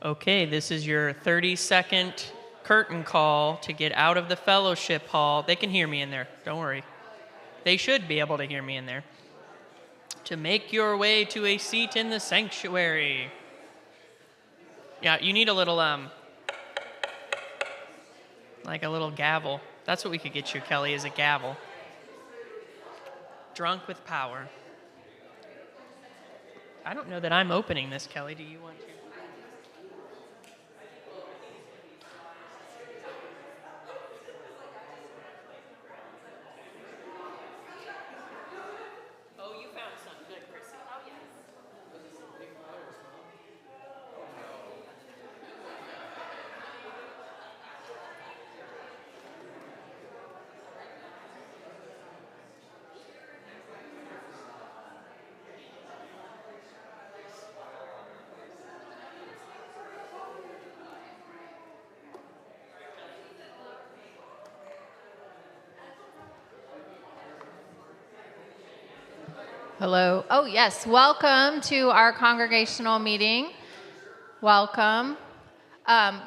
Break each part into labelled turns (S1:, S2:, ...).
S1: Okay, this is your 30-second curtain call to get out of the fellowship hall. They can hear me in there, don't worry. They should be able to hear me in there. To make your way to a seat in the sanctuary. Yeah, you need a little, like a little gavel. That's what we could get you, Kelly, is a gavel. Drunk with power. I don't know that I'm opening this, Kelly. Do you want to? Oh, you found some. Good, Chrissy. Oh, yes.
S2: Hello. Oh, yes. Welcome to our congregational meeting. Welcome.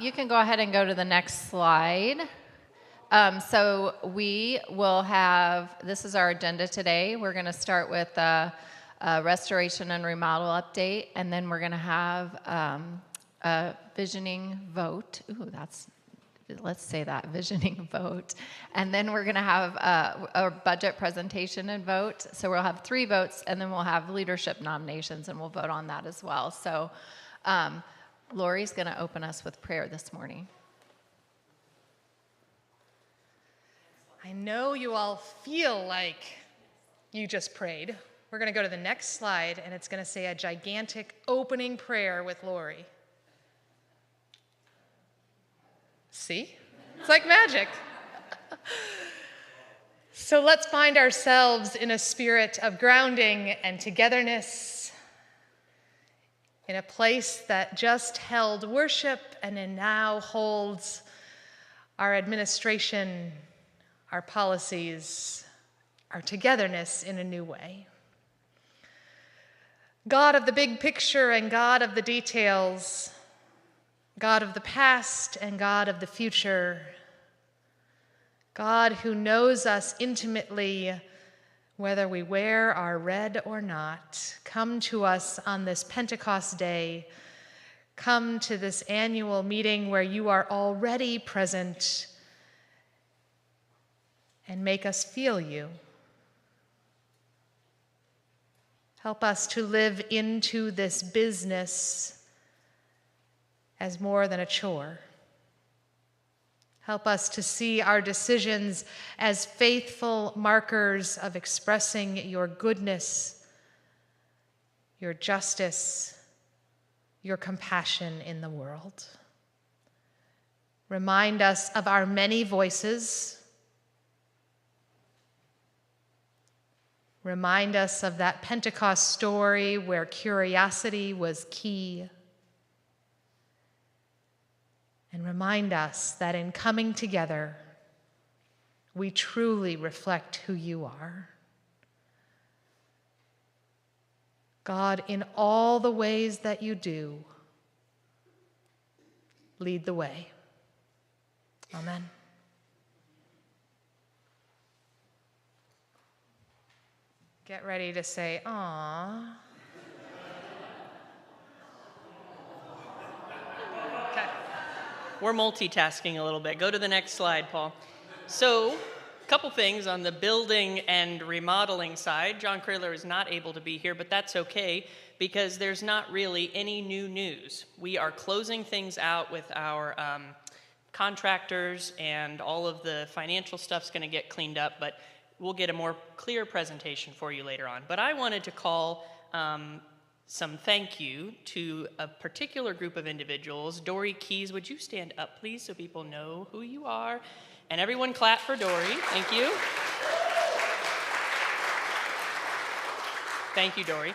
S2: You can go ahead and go to the next slide. So we will have, this is our agenda today. We're going to start with a restoration and remodel update, and then we're going to have a visioning vote. Ooh, let's say that, visioning vote. And then we're going to have a budget presentation and vote. So we'll have 3 votes, and then we'll have leadership nominations, and we'll vote on that as well. So Lori's going to open us with prayer this morning.
S3: I know you all feel like you just prayed. We're going to go to the next slide, and it's going to say a gigantic opening prayer with Lori. See? It's like magic. So let's find ourselves in a spirit of grounding and togetherness, in a place that just held worship and it now holds our administration, our policies, our togetherness in a new way. God of the big picture and God of the details, God of the past and God of the future, God who knows us intimately, whether we wear our red or not, come to us on this Pentecost day. Come to this annual meeting where you are already present and make us feel you. Help us to live into this business as more than a chore. Help us to see our decisions as faithful markers of expressing your goodness, your justice, your compassion in the world. Remind us of our many voices. Remind us of that Pentecost story where curiosity was key. And remind us that in coming together, we truly reflect who you are. God, in all the ways that you do, lead the way. Amen. Get ready to say, "Aww."
S1: We're multitasking a little bit. Go to the next slide, Paul. So, a couple things on the building and remodeling side. John Kraler is not able to be here, but that's okay because there's not really any new news. We are closing things out with our contractors, and all of the financial stuff's going to get cleaned up, but we'll get a more clear presentation for you later on. But I wanted to call some thank you to a particular group of individuals. Dory Keys, would you stand up, please, so people know who you are? And everyone clap for Dory. Thank you. Thank you, Dory.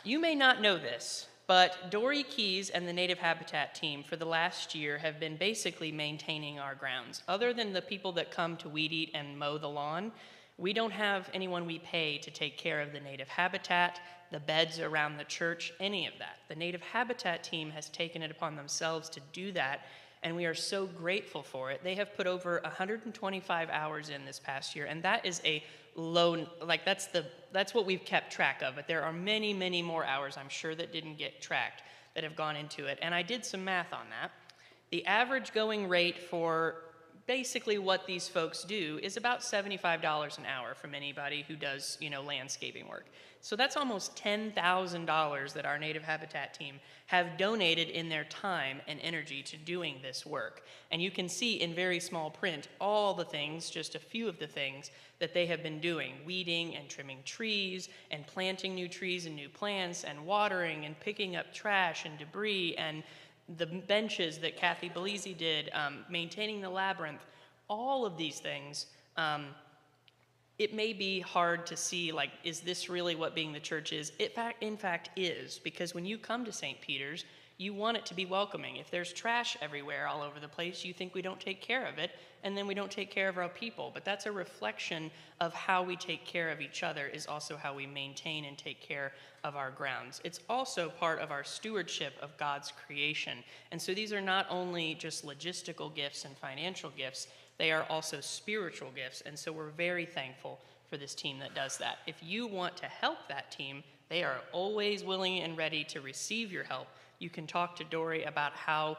S1: You may not know this, but Dory Keys and the Native Habitat team for the last year have been basically maintaining our grounds. Other than the people that come to weed eat and mow the lawn, We don't have anyone we pay to take care of the native habitat, the beds around the church, any of that. The native habitat team has taken it upon themselves to do that, and we are so grateful for it. They have put over 125 hours in this past year, and that is a low, like that's what we've kept track of, but there are many, many more hours, I'm sure, that didn't get tracked that have gone into it, and I did some math on that. The average going rate for basically what these folks do is about $75 an hour from anybody who does, landscaping work. So that's almost $10,000 that our native habitat team have donated in their time and energy to doing this work. And you can see in very small print all the things, just a few of the things that they have been doing: weeding and trimming trees and planting new trees and new plants and watering and picking up trash and debris and the benches that Kathy Belize did, maintaining the labyrinth, all of these things. It may be hard to see, like, is this really what being the church is? It in fact is, because when you come to St. Peter's, you want it to be welcoming. If there's trash everywhere all over the place, you think we don't take care of it, and then we don't take care of our people. But that's a reflection of how we take care of each other, is also how we maintain and take care of our grounds. It's also part of our stewardship of God's creation. And so these are not only just logistical gifts and financial gifts, they are also spiritual gifts. And so we're very thankful for this team that does that. If you want to help that team, they are always willing and ready to receive your help. You can talk to Dory about how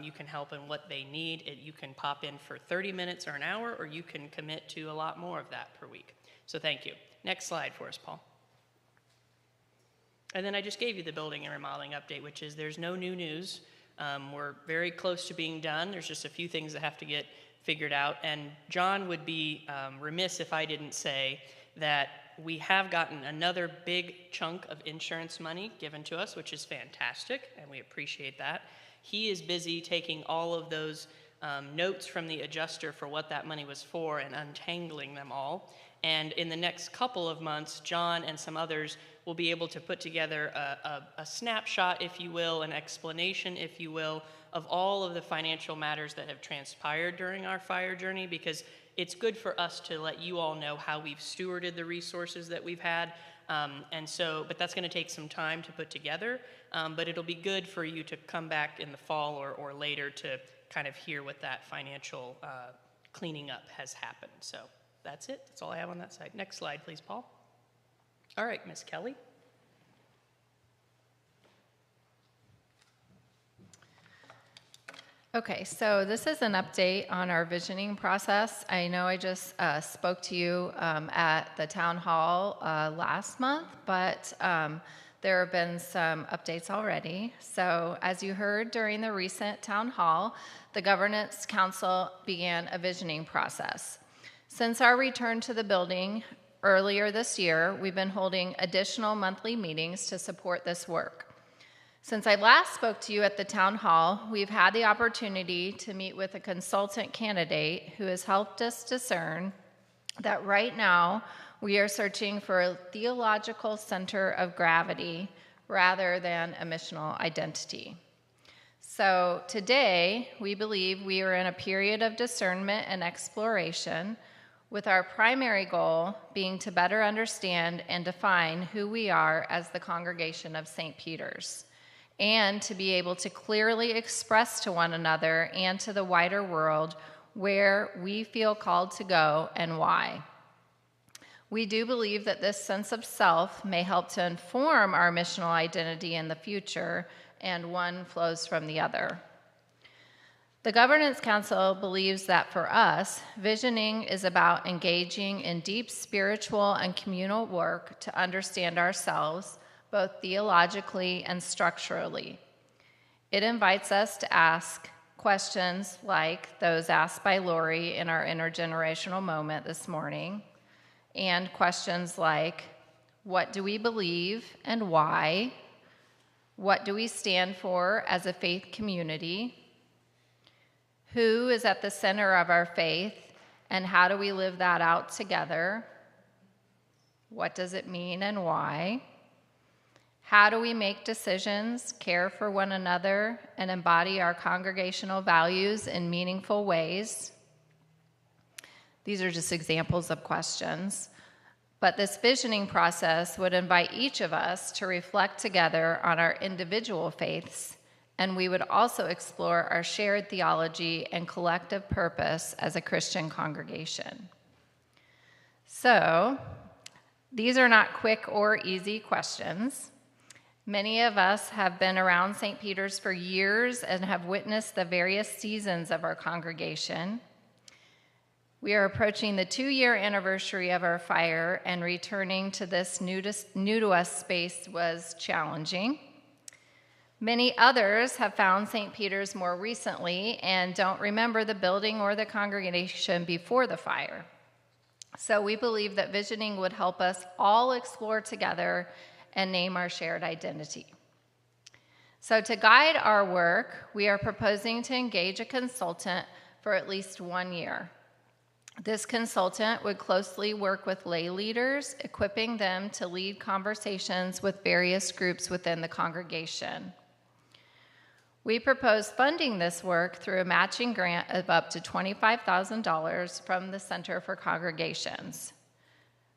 S1: you can help and what they need. You can pop in for 30 minutes or an hour, or you can commit to a lot more of that per week. So thank you. Next slide for us, Paul. And then I just gave you the building and remodeling update, which is there's no new news. We're very close to being done. There's just a few things that have to get figured out. And John would be remiss if I didn't say that we have gotten another big chunk of insurance money given to us, which is fantastic, and we appreciate that. He is busy taking all of those notes from the adjuster for what that money was for and untangling them all. And in the next couple of months, John and some others will be able to put together a snapshot, if you will, an explanation, if you will, of all of the financial matters that have transpired during our fire journey, because it's good for us to let you all know how we've stewarded the resources that we've had. But that's going to take some time to put together, but it'll be good for you to come back in the fall or later to kind of hear what that financial cleaning up has happened. So that's it. That's all I have on that side. Next slide, please, Paul. All right, Miss Kelly.
S2: Okay, so this is an update on our visioning process. I know I just spoke to you at the town hall last month, but there have been some updates already. So as you heard during the recent town hall, the Governance Council began a visioning process. Since our return to the building earlier this year, we've been holding additional monthly meetings to support this work. Since I last spoke to you at the town hall, we've had the opportunity to meet with a consultant candidate who has helped us discern that right now we are searching for a theological center of gravity rather than a missional identity. So today, we believe we are in a period of discernment and exploration, with our primary goal being to better understand and define who we are as the congregation of St. Peter's, and to be able to clearly express to one another and to the wider world where we feel called to go and why. We do believe that this sense of self may help to inform our missional identity in the future, and one flows from the other. The Governance Council believes that for us, visioning is about engaging in deep spiritual and communal work to understand ourselves, both theologically and structurally. It invites us to ask questions like those asked by Lori in our intergenerational moment this morning, and questions like, what do we believe and why? What do we stand for as a faith community? Who is at the center of our faith, and how do we live that out together? What does it mean and why? How do we make decisions, care for one another, and embody our congregational values in meaningful ways? These are just examples of questions. But this visioning process would invite each of us to reflect together on our individual faiths, and we would also explore our shared theology and collective purpose as a Christian congregation. So, these are not quick or easy questions. Many of us have been around St. Peter's for years and have witnessed the various seasons of our congregation. We are approaching the 2-year anniversary of our fire, and returning to this new to us space was challenging. Many others have found St. Peter's more recently and don't remember the building or the congregation before the fire. So we believe that visioning would help us all explore together and name our shared identity. So to guide our work, we are proposing to engage a consultant for at least 1 year. This consultant would closely work with lay leaders, equipping them to lead conversations with various groups within the congregation. We propose funding this work through a matching grant of up to $25,000 from the Center for Congregations.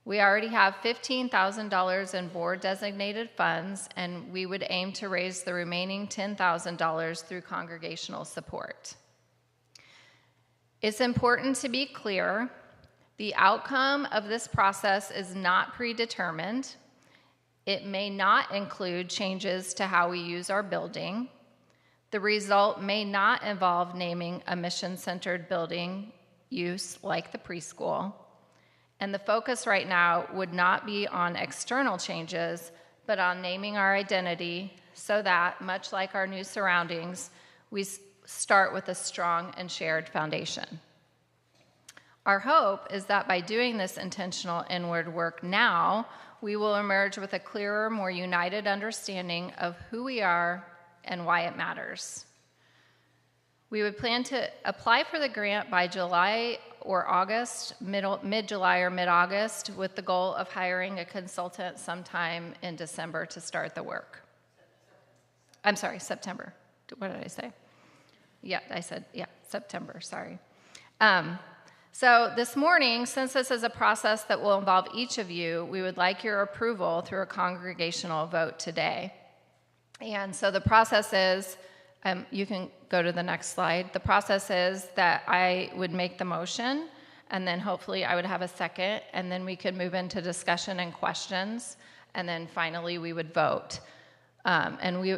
S2: We already have $15,000 in board-designated funds, and we would aim to raise the remaining $10,000 through congregational support. It's important to be clear, the outcome of this process is not predetermined. It may not include changes to how we use our building. The result may not involve naming a mission-centered building use like the preschool. And the focus right now would not be on external changes, but on naming our identity so that, much like our new surroundings, we start with a strong and shared foundation. Our hope is that by doing this intentional inward work now, we will emerge with a clearer, more united understanding of who we are and why it matters. We would plan to apply for the grant by July or August, mid-July or mid-August, with the goal of hiring a consultant sometime in December to start the work. I'm sorry, September. What did I say? Yeah, I said, September, sorry. So this morning, since this is a process that will involve each of you, we would like your approval through a congregational vote today. And so the process is, you can go to the next slide. The process is that I would make the motion, and then hopefully I would have a second, and then we could move into discussion and questions, and then finally we would vote.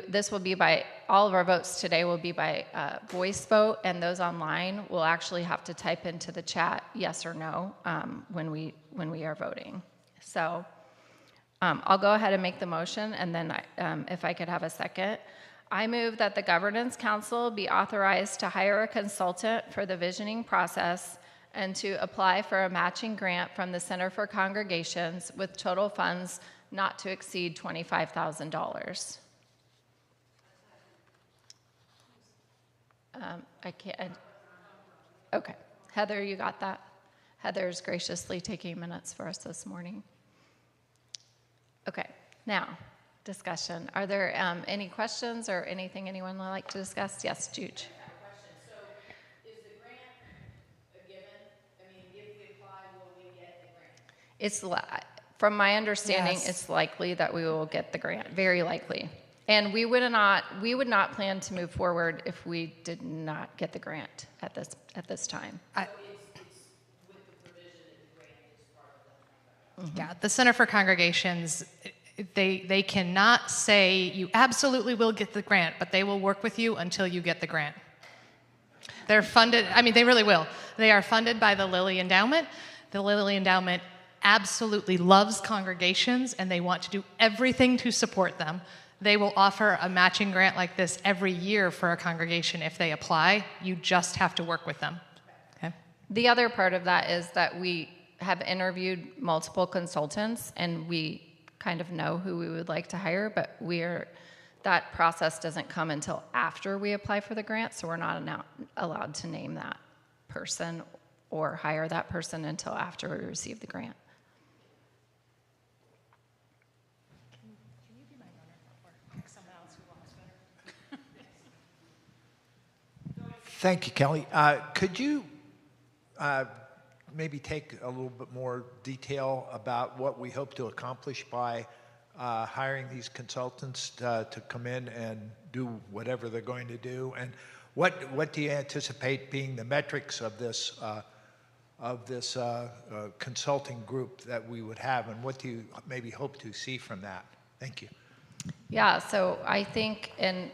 S2: This will be by, all of our votes today will be by voice vote, and those online will actually have to type into the chat yes or no when we are voting. So I'll go ahead and make the motion, and then if I could have a second. I move that the Governance Council be authorized to hire a consultant for the visioning process and to apply for a matching grant from the Center for Congregations with total funds not to exceed $25,000. I can't. Okay. Heather, you got that? Heather's graciously taking minutes for us this morning. Okay. Now, discussion. Are there any questions or anything anyone would like to discuss? Yes, Juge.
S4: So, is the grant a given? I mean, if we apply, will we get the grant?
S2: From my understanding,
S3: Yes.
S2: It's likely that we will get the grant, very likely. And we would not plan to move forward if we did not get the grant at this time.
S4: So it's with the provision that the grant is part of the
S3: Yeah, the Center for Congregations, they cannot say you absolutely will get the grant, but they will work with you until you get the grant. They're funded, I mean, they really will. They are funded by the Lilly Endowment. The Lilly Endowment absolutely loves congregations, and they want to do everything to support them. They will offer a matching grant like this every year for a congregation if they apply. You just have to work with them. Okay?
S2: The other part of that is that we have interviewed multiple consultants, and we kind of know who we would like to hire, but that process doesn't come until after we apply for the grant, so we're not allowed to name that person or hire that person until after we receive the grant.
S5: Thank you, Kelly. Could you maybe take a little bit more detail about what we hope to accomplish by hiring these consultants to come in and do whatever they're going to do? And what do you anticipate being the metrics of this consulting group that we would have, and what do you maybe hope to see from that? Thank you.
S2: Yeah, so I think, and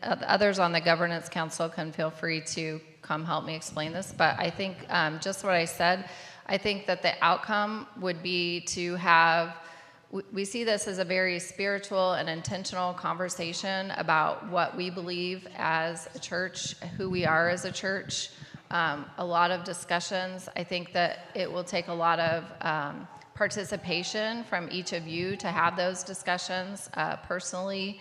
S2: others on the governance council can feel free to come help me explain this, but I think just what I said, I think that the outcome would be to have, we see this as a very spiritual and intentional conversation about what we believe as a church, who we are as a church. A lot of discussions. I think that it will take a lot of participation from each of you to have those discussions personally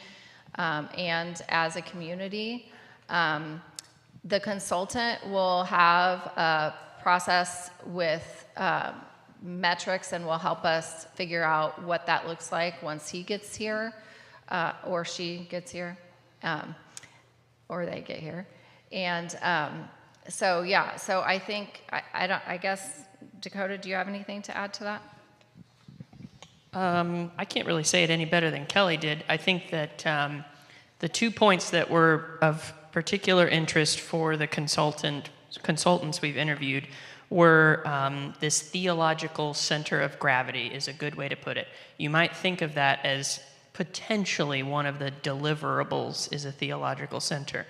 S2: and as a community. The consultant will have a process with metrics and will help us figure out what that looks like once he gets here or she gets here or they get here. And so I think, I guess, Dakota, do you have anything to add to that?
S1: I can't really say it any better than Kelly did. I think that the 2 points that were of particular interest for the consultants we've interviewed were this theological center of gravity is a good way to put it. You might think of that as potentially one of the deliverables is a theological center.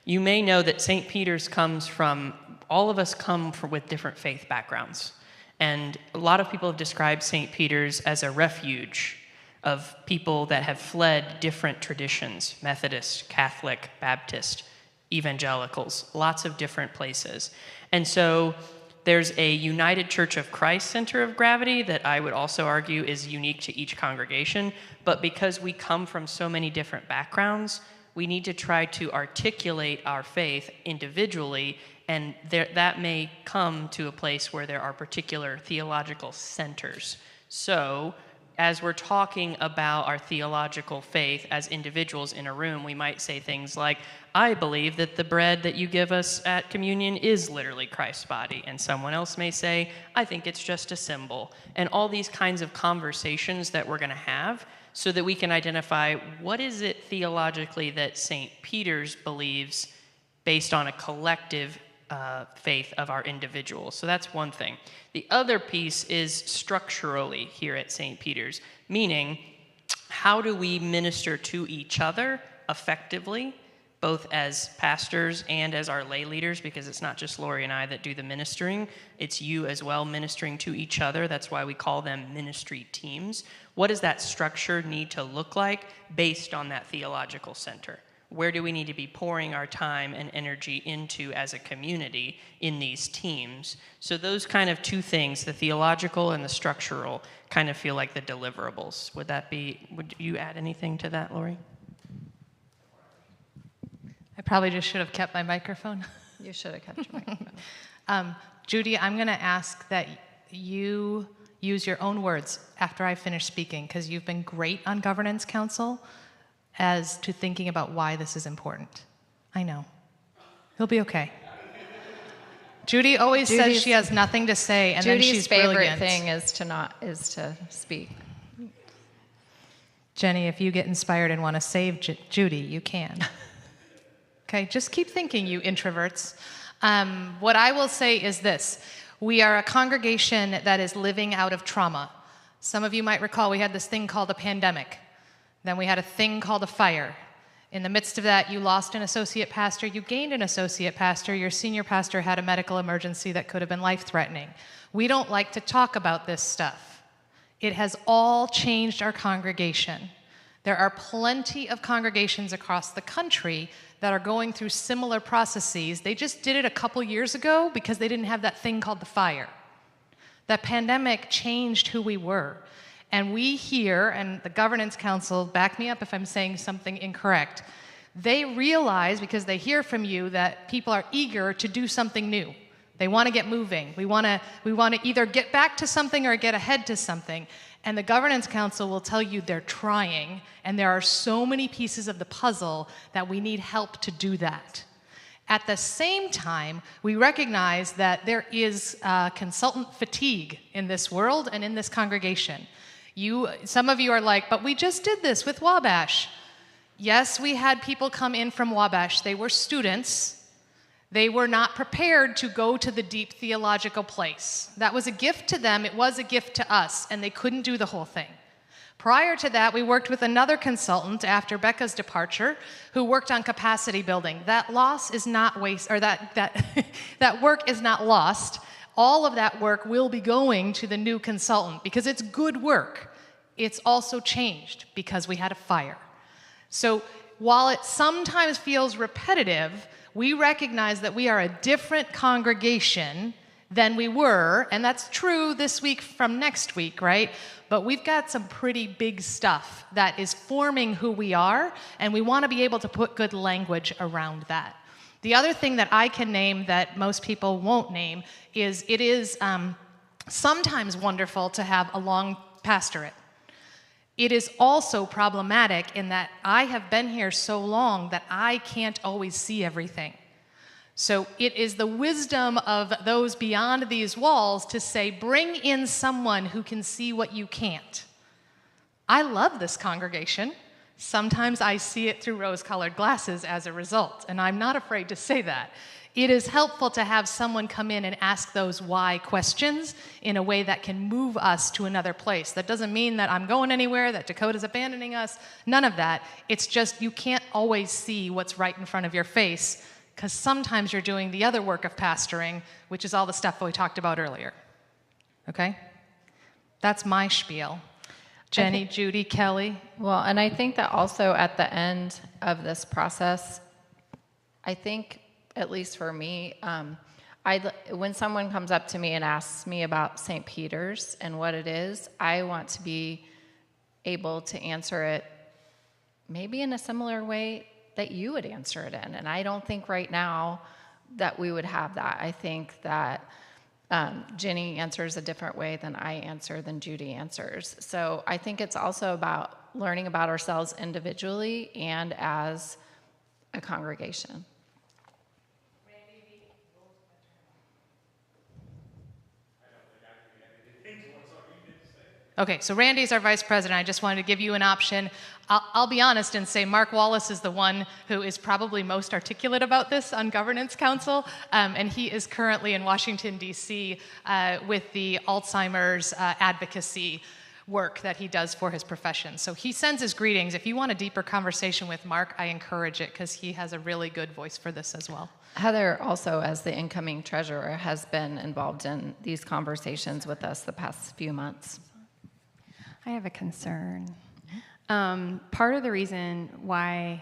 S1: You may know that St. Peter's comes from, all of us come with different faith backgrounds. And a lot of people have described St. Peter's as a refuge of people that have fled different traditions, Methodist, Catholic, Baptist, evangelicals, lots of different places. And so there's a United Church of Christ center of gravity that I would also argue is unique to each congregation. But because we come from so many different backgrounds, we need to try to articulate our faith individually, and that may come to a place where there are particular theological centers. So as we're talking about our theological faith as individuals in a room, we might say things like, I believe that the bread that you give us at communion is literally Christ's body. And someone else may say, I think it's just a symbol. And all these kinds of conversations that we're going to have so that we can identify what is it theologically that St. Peter's believes based on a collective faith of our individuals. So that's one thing. The other piece is structurally here at St. Peter's, meaning how do we minister to each other effectively, both as pastors and as our lay leaders, because it's not just Lori and I that do the ministering, it's you as well ministering to each other. That's why we call them ministry teams. What does that structure need to look like based on that theological center? Where do we need to be pouring our time and energy into as a community in these teams? So those kind of two things, the theological and the structural, kind of feel like the deliverables. Would you add anything to that, Lori?
S3: I probably just should have kept my microphone.
S2: You should have kept your microphone.
S3: Judy, I'm going to ask that you use your own words after I finish speaking, because you've been great on Governance Council as to thinking about why this is important. I know. He'll be okay. Judy always says she has nothing to say, and then she's brilliant.
S2: Judy's favorite thing is to speak.
S3: Jenny, if you get inspired and want to save Judy, you can. Okay, just keep thinking, you introverts. What I will say is this. We are a congregation that is living out of trauma. Some of you might recall we had this thing called a pandemic. Then we had a thing called a fire. In the midst of that, you lost an associate pastor, you gained an associate pastor, your senior pastor had a medical emergency that could have been life-threatening. We don't like to talk about this stuff. It has all changed our congregation. There are plenty of congregations across the country that are going through similar processes. They just did it a couple years ago because they didn't have that thing called the fire. That pandemic changed who we were. And we here, and the Governance Council, back me up if I'm saying something incorrect, they realize, because they hear from you, that people are eager to do something new. They want to get moving. We want to either get back to something or get ahead to something. And the Governance Council will tell you they're trying, and there are so many pieces of the puzzle that we need help to do that. At the same time, we recognize that there is consultant fatigue in this world and in this congregation. Some of you are like, but we just did this with Wabash. Yes, we had people come in from Wabash. They were students. They were not prepared to go to the deep theological place. That was a gift to them. It was a gift to us, and they couldn't do the whole thing. Prior to that, we worked with another consultant after Becca's departure who worked on capacity building. That loss is not that work is not lost. All of that work will be going to the new consultant because it's good work. It's also changed because we had a fire. So while it sometimes feels repetitive, we recognize that we are a different congregation than we were, and that's true this week from next week, right? But we've got some pretty big stuff that is forming who we are, and we want to be able to put good language around that. The other thing that I can name that most people won't name is it is sometimes wonderful to have a long pastorate. It is also problematic in that I have been here so long that I can't always see everything. So it is the wisdom of those beyond these walls to say, bring in someone who can see what you can't. I love this congregation. Sometimes I see it through rose-colored glasses as a result, and I'm not afraid to say that. It is helpful to have someone come in and ask those why questions in a way that can move us to another place. That doesn't mean that I'm going anywhere, that Dakota's abandoning us, none of that. It's just you can't always see what's right in front of your face because sometimes you're doing the other work of pastoring, which is all the stuff we talked about earlier. Okay? That's my spiel. Jenny, Judy, Kelly.
S2: Well, and I think that also at the end of this process, I think, at least for me, when someone comes up to me and asks me about St. Peter's and what it is, I want to be able to answer it maybe in a similar way that you would answer it in. And I don't think right now that we would have that. I think that Jenny answers a different way than I answer, than Judy answers. So I think it's also about learning about ourselves individually and as a congregation.
S3: Okay, so Randy's our vice president. I just wanted to give you an option. I'll be honest and say Mark Wallace is the one who is probably most articulate about this on Governance Council, and he is currently in Washington, D.C. With the Alzheimer's advocacy work that he does for his profession. So he sends his greetings. If you want a deeper conversation with Mark, I encourage it because he has a really good voice for this as well.
S2: Heather also, as the incoming treasurer, has been involved in these conversations with us the past few months.
S6: I have a concern. Part of the reason why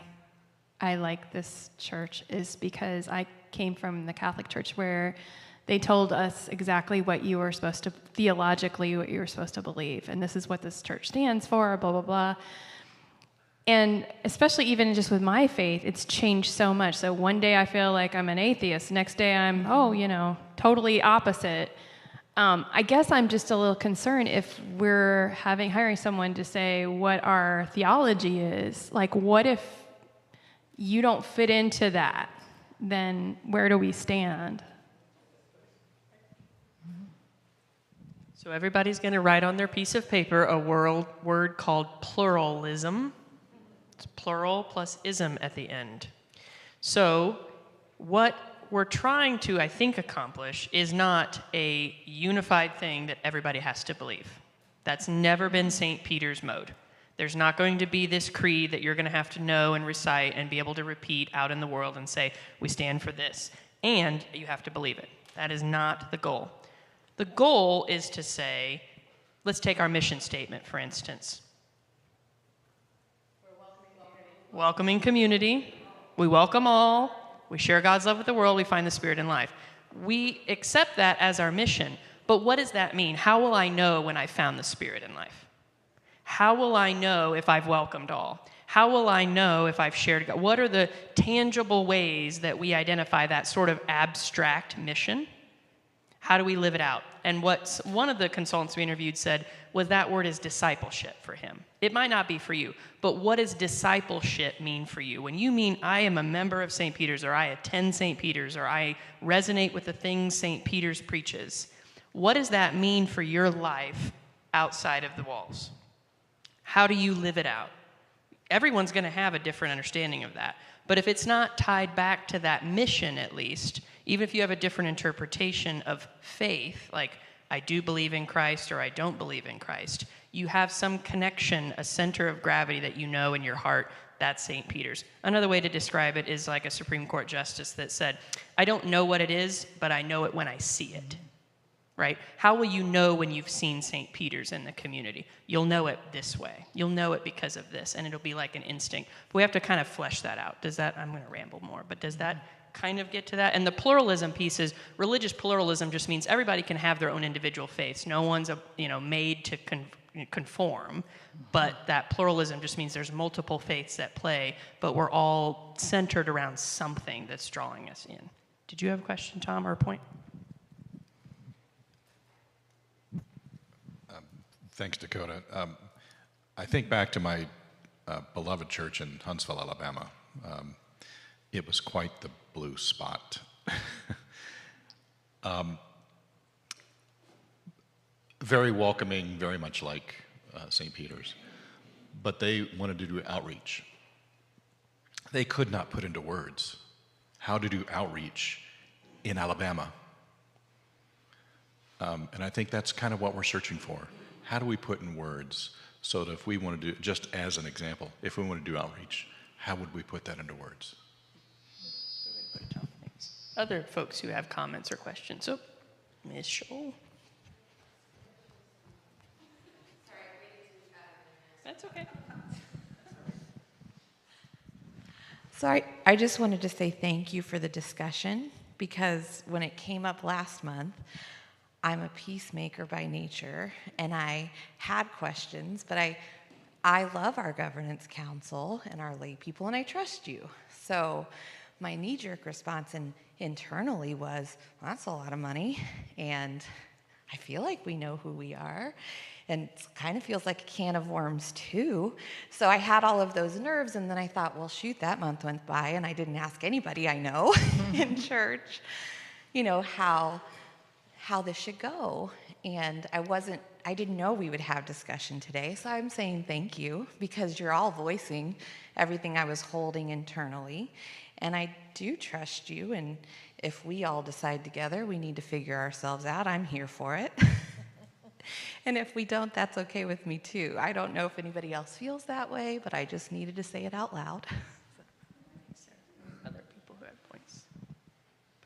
S6: I like this church is because I came from the Catholic Church where they told us exactly what you were supposed to, theologically, what you were supposed to believe. And this is what this church stands for, blah, blah, blah. And especially even just with my faith, it's changed so much. So one day I feel like I'm an atheist. Next day I'm, totally opposite. I guess I'm just a little concerned if we're hiring someone to say what our theology is. Like, what if you don't fit into that? Then where do we stand?
S1: So everybody's going to write on their piece of paper a word called pluralism. It's plural plus ism at the end. So what we're trying to, I think, accomplish is not a unified thing that everybody has to believe. That's never been St. Peter's mode. There's not going to be this creed that you're going to have to know and recite and be able to repeat out in the world and say, we stand for this. And you have to believe it. That is not the goal. The goal is to say, let's take our mission statement, for instance. Welcoming community. We welcome all. We share God's love with the world. We find the Spirit in life. We accept that as our mission. But what does that mean? How will I know when I've found the Spirit in life? How will I know if I've welcomed all? How will I know if I've shared God? What are the tangible ways that we identify that sort of abstract mission? How do we live it out? And what one of the consultants we interviewed said was that word is discipleship for him. It might not be for you, but what does discipleship mean for you? When you mean, I am a member of St. Peter's, or I attend St. Peter's, or I resonate with the things St. Peter's preaches, what does that mean for your life outside of the walls? How do you live it out? Everyone's going to have a different understanding of that. But if it's not tied back to that mission, at least, even if you have a different interpretation of faith, like I do believe in Christ or I don't believe in Christ, you have some connection, a center of gravity that you know in your heart, that's St. Peter's. Another way to describe it is like a Supreme Court justice that said, I don't know what it is, but I know it when I see it. Right? How will you know when you've seen St. Peter's in the community? You'll know it this way. You'll know it because of this, and it'll be like an instinct. But we have to kind of flesh that out. Does that, I'm going to ramble more, but does that kind of get to that? And the pluralism piece is, religious pluralism just means everybody can have their own individual faiths. No one's made to conform, but that pluralism just means there's multiple faiths at play, but we're all centered around something that's drawing us in. Did you have a question, Tom, or a point?
S7: Thanks, Dakota. I think back to my beloved church in Huntsville, Alabama. It was quite the blue spot. Very welcoming, very much like St. Peter's. But they wanted to do outreach. They could not put into words how to do outreach in Alabama. And I think that's kind of what we're searching for. How do we put in words so that if we want to do, just as an example, if we want to do outreach, how would we put that into words?
S1: Other folks who have comments or questions. So, Ms. Scholl. That's okay.
S8: So I just wanted to say thank you for the discussion, because when it came up last month, I'm a peacemaker by nature, and I had questions, but I love our governance council and our lay people, and I trust you. So my knee-jerk response internally was, well, that's a lot of money, and I feel like we know who we are, and it kind of feels like a can of worms too. So I had all of those nerves, and then I thought, well, shoot, that month went by, and I didn't ask anybody I know in church, how this should go. And I didn't know we would have discussion today, so I'm saying thank you, because you're all voicing everything I was holding internally, and I do trust you, and if we all decide together we need to figure ourselves out, I'm here for it. And if we don't, that's okay with me too. I don't know if anybody else feels that way, but I just needed to say it out loud.
S1: Other people who have points.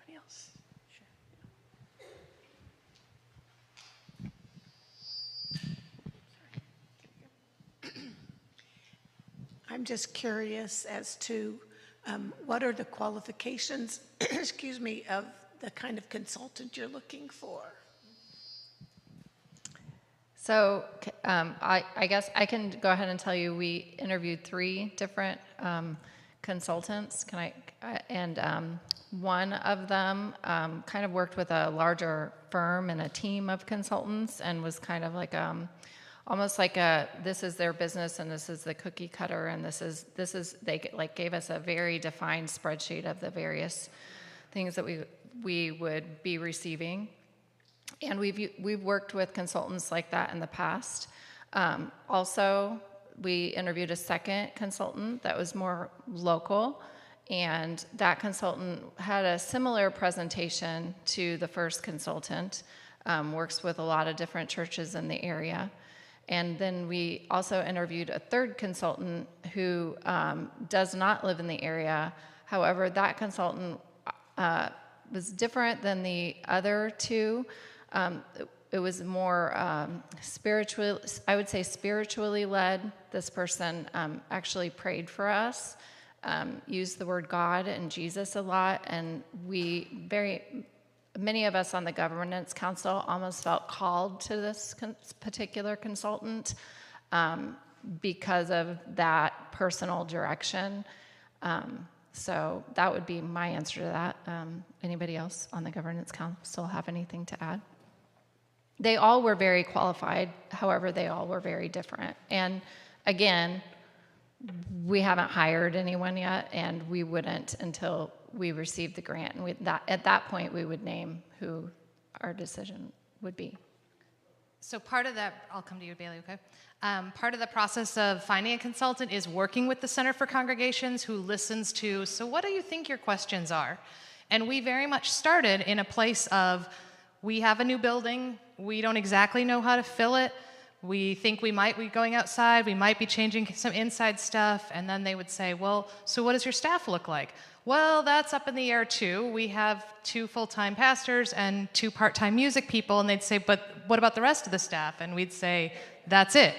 S1: Anybody else?
S9: I'm just curious as to what are the qualifications, excuse me, of the kind of consultant you're looking for?
S2: So I guess I can go ahead and tell you we interviewed 3 different consultants. One of them kind of worked with a larger firm and a team of consultants, and was kind of like almost like this is their business and this is the cookie cutter, and this is they gave us a very defined spreadsheet of the various things that we would be receiving. And we've worked with consultants like that in the past. Also, we interviewed a second consultant that was more local, and that consultant had a similar presentation to the first consultant, works with a lot of different churches in the area. And then we also interviewed a third consultant who does not live in the area. However, that consultant was different than the other 2. It was more spiritual, I would say spiritually led. This person actually prayed for us, used the word God and Jesus a lot, and many of us on the governance council almost felt called to this particular consultant because of that personal direction. So that would be my answer to that. Anybody else on the governance council have anything to add? They all were very qualified. However, they all were very different. And again, we haven't hired anyone yet, and we wouldn't until we received the grant. And at that point, we would name who our decision would be.
S3: So part of that, I'll come to you, Bailey, okay? Part of the process of finding a consultant is working with the Center for Congregations, who listens to, so what do you think your questions are? And we very much started in a place of, we have a new building, we don't exactly know how to fill it, we think we might be going outside, we might be changing some inside stuff, and then they would say, well, so what does your staff look like? Well, that's up in the air too. We have 2 full-time pastors and 2 part-time music people, and they'd say, but what about the rest of the staff? And we'd say, that's it.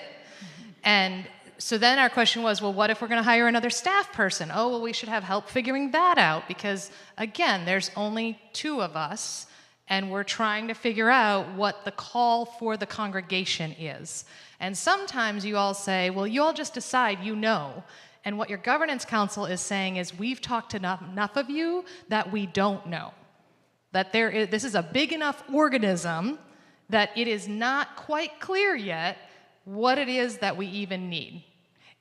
S3: And so then our question was, well, what if we're going to hire another staff person? Oh, well, we should have help figuring that out because, again, there's only 2 of us, and we're trying to figure out what the call for the congregation is. And sometimes you all say, well, you all just decide you know. And what your governance council is saying is, we've talked to enough of you that we don't know. That this is a big enough organism that it is not quite clear yet what it is that we even need.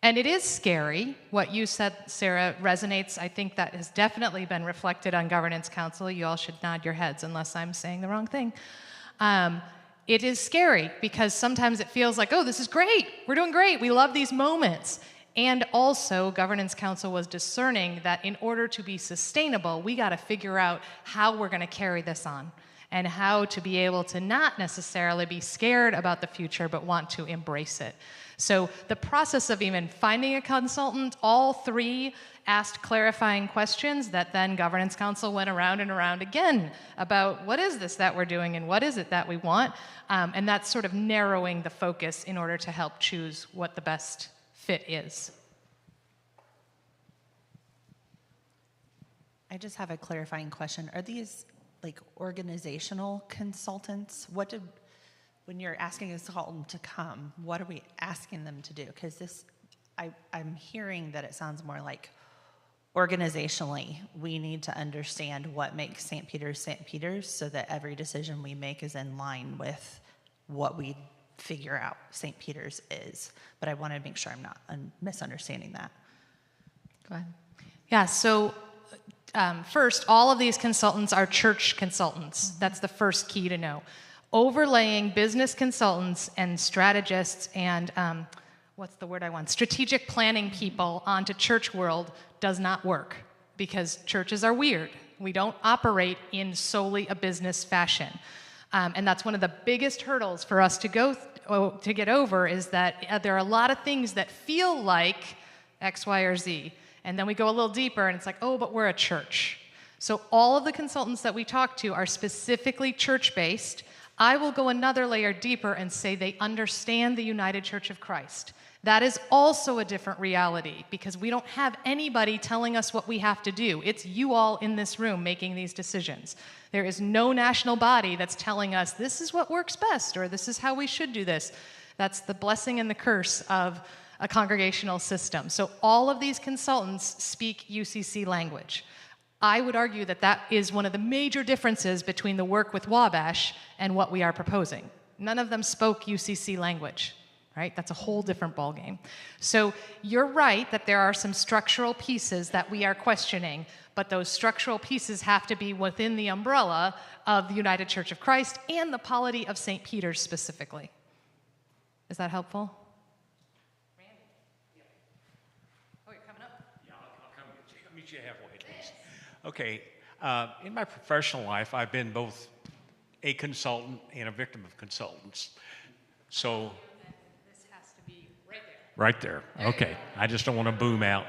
S3: And it is scary. What you said, Sarah, resonates. I think that has definitely been reflected on Governance Council. You all should nod your heads unless I'm saying the wrong thing. It is scary because sometimes it feels like, oh, this is great. We're doing great. We love these moments. And also, Governance Council was discerning that in order to be sustainable, we got to figure out how we're going to carry this on and how to be able to not necessarily be scared about the future, but want to embrace it. So the process of even finding a consultant, all 3 asked clarifying questions that then Governance Council went around and around again about what is this that we're doing and what is it that we want. And that's sort of narrowing the focus in order to help choose what the best fit is.
S10: I just have a clarifying question. Are these like organizational consultants? When you're asking a consultant to come, what are we asking them to do? Because I'm hearing that it sounds more like organizationally, we need to understand what makes St. Peter's so that every decision we make is in line with what we figure out St. Peter's is. But I want to make sure I'm not misunderstanding that.
S2: Go ahead.
S3: Yeah, so first, all of these consultants are church consultants. That's the first key to know. Overlaying business consultants and strategists and, what's the word I want? Strategic planning people onto church world does not work because churches are weird. We don't operate in solely a business fashion. And that's one of the biggest hurdles for us to get over is that there are a lot of things that feel like X, Y, or Z. And then we go a little deeper and it's like, oh, but we're a church. So all of the consultants that we talk to are specifically church-based. I will go another layer deeper and say they understand the United Church of Christ. That is also a different reality because we don't have anybody telling us what we have to do. It's you all in this room making these decisions. There is no national body that's telling us this is what works best or this is how we should do this. That's the blessing and the curse of a congregational system. So all of these consultants speak UCC language. I would argue that that is one of the major differences between the work with Wabash and what we are proposing. None of them spoke UCC language, right? That's a whole different ballgame. So you're right that there are some structural pieces that we are questioning, but those structural pieces have to be within the umbrella of the United Church of Christ and the polity of St. Peter's specifically. Is that helpful? Randy? Oh, you're coming up?
S11: Yeah, I'll come meet you halfway at least. Okay, in my professional life, I've been both a consultant and a victim of consultants. So,
S3: this has to be right there.
S11: Right there. Okay, I just don't want to boom out.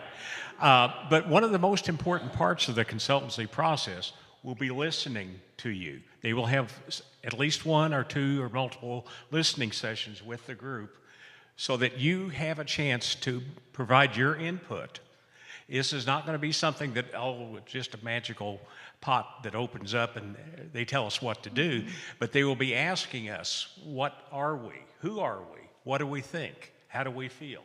S11: But one of the most important parts of the consultancy process will be listening to you. They will have at least 1 or 2 or multiple listening sessions with the group so that you have a chance to provide your input. This is not going to be something that, oh, it's just a magical pot that opens up and they tell us what to do, but they will be asking us, what are we? Who are we? What do we think? How do we feel?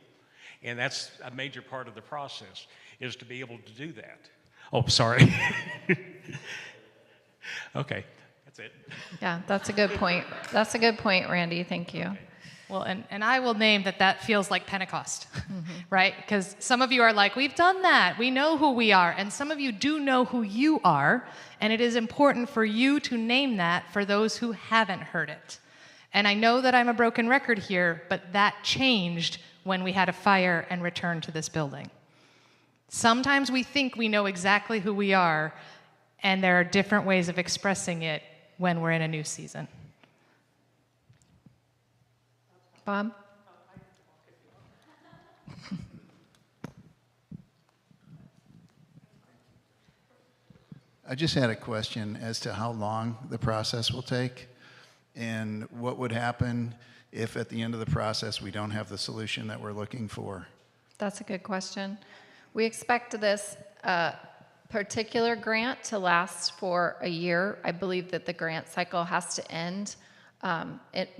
S11: And that's a major part of the process, is to be able to do that. Oh, sorry. Okay, that's it.
S2: Yeah, that's a good point. That's a good point, Randy. Thank you.
S3: Well, and I will name that feels like Pentecost, right? Because some of you are like, we've done that. We know who we are. And some of you do know who you are. And it is important for you to name that for those who haven't heard it. And I know that I'm a broken record here, but that changed when we had a fire and returned to this building. Sometimes we think we know exactly who we are, and there are different ways of expressing it when we're in a new season.
S2: Bob?
S12: I just had a question as to how long the process will take and what would happen if at the end of the process we don't have the solution that we're looking for.
S2: That's a good question. We expect this particular grant to last for a year. I believe that the grant cycle has to end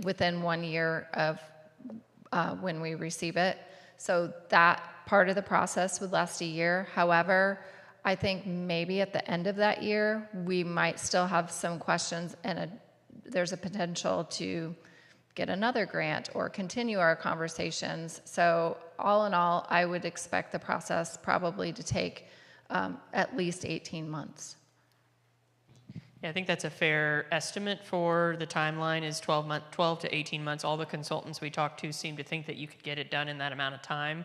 S2: within 1 year of when we receive it. So that part of the process would last a year. However, I think maybe at the end of that year, we might still have some questions, and there's a potential to get another grant or continue our conversations. So all in all, I would expect the process probably to take at least 18 months.
S1: Yeah, I think that's a fair estimate for the timeline is 12 to 18 months. All the consultants we talked to seem to think that you could get it done in that amount of time.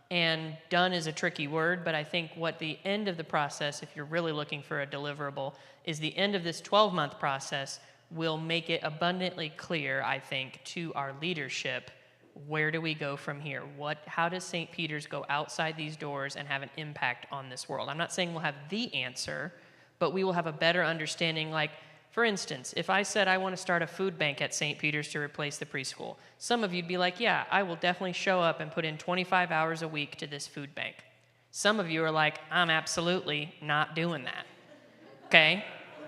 S1: And done is a tricky word, but I think what the end of the process, if you're really looking for a deliverable, is the end of this 12-month process will make it abundantly clear, I think, to our leadership, where do we go from here? How does St. Peter's go outside these doors and have an impact on this world? I'm not saying we'll have the answer, but we will have a better understanding. Like, for instance, if I said I want to start a food bank at St. Peter's to replace the preschool, some of you'd be like, yeah, I will definitely show up and put in 25 hours a week to this food bank. Some of you are like, I'm absolutely not doing that. Okay?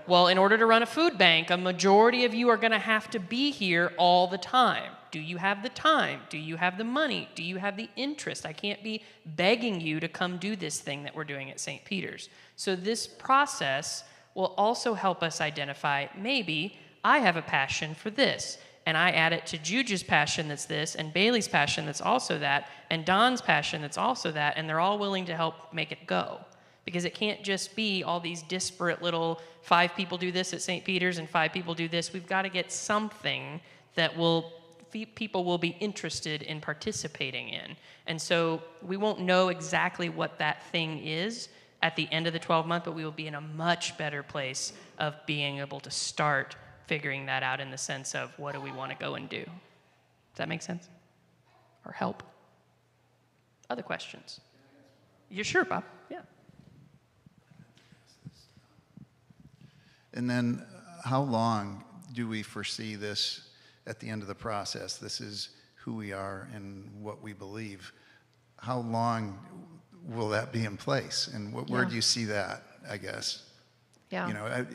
S1: Well, in order to run a food bank, a majority of you are going to have to be here all the time. Do you have the time? Do you have the money? Do you have the interest? I can't be begging you to come do this thing that we're doing at St. Peter's. So this process will also help us identify, maybe I have a passion for this, and I add it to Juju's passion that's this, and Bailey's passion that's also that, and Don's passion that's also that, and they're all willing to help make it go. Because it can't just be all these disparate little 5 people do this at St. Peter's and 5 people do this. We've got to get something that people will be interested in participating in. And so we won't know exactly what that thing is at the end of the 12-month, but we will be in a much better place of being able to start figuring that out in the sense of what do we want to go and do. Does that make sense? Or help? Other questions? You're sure, Bob? Yeah.
S12: And then how long do we foresee this at the end of the process? This is who we are and what we believe. How long will that be in place? And where do you see that, I guess?
S2: Yeah.
S12: You know,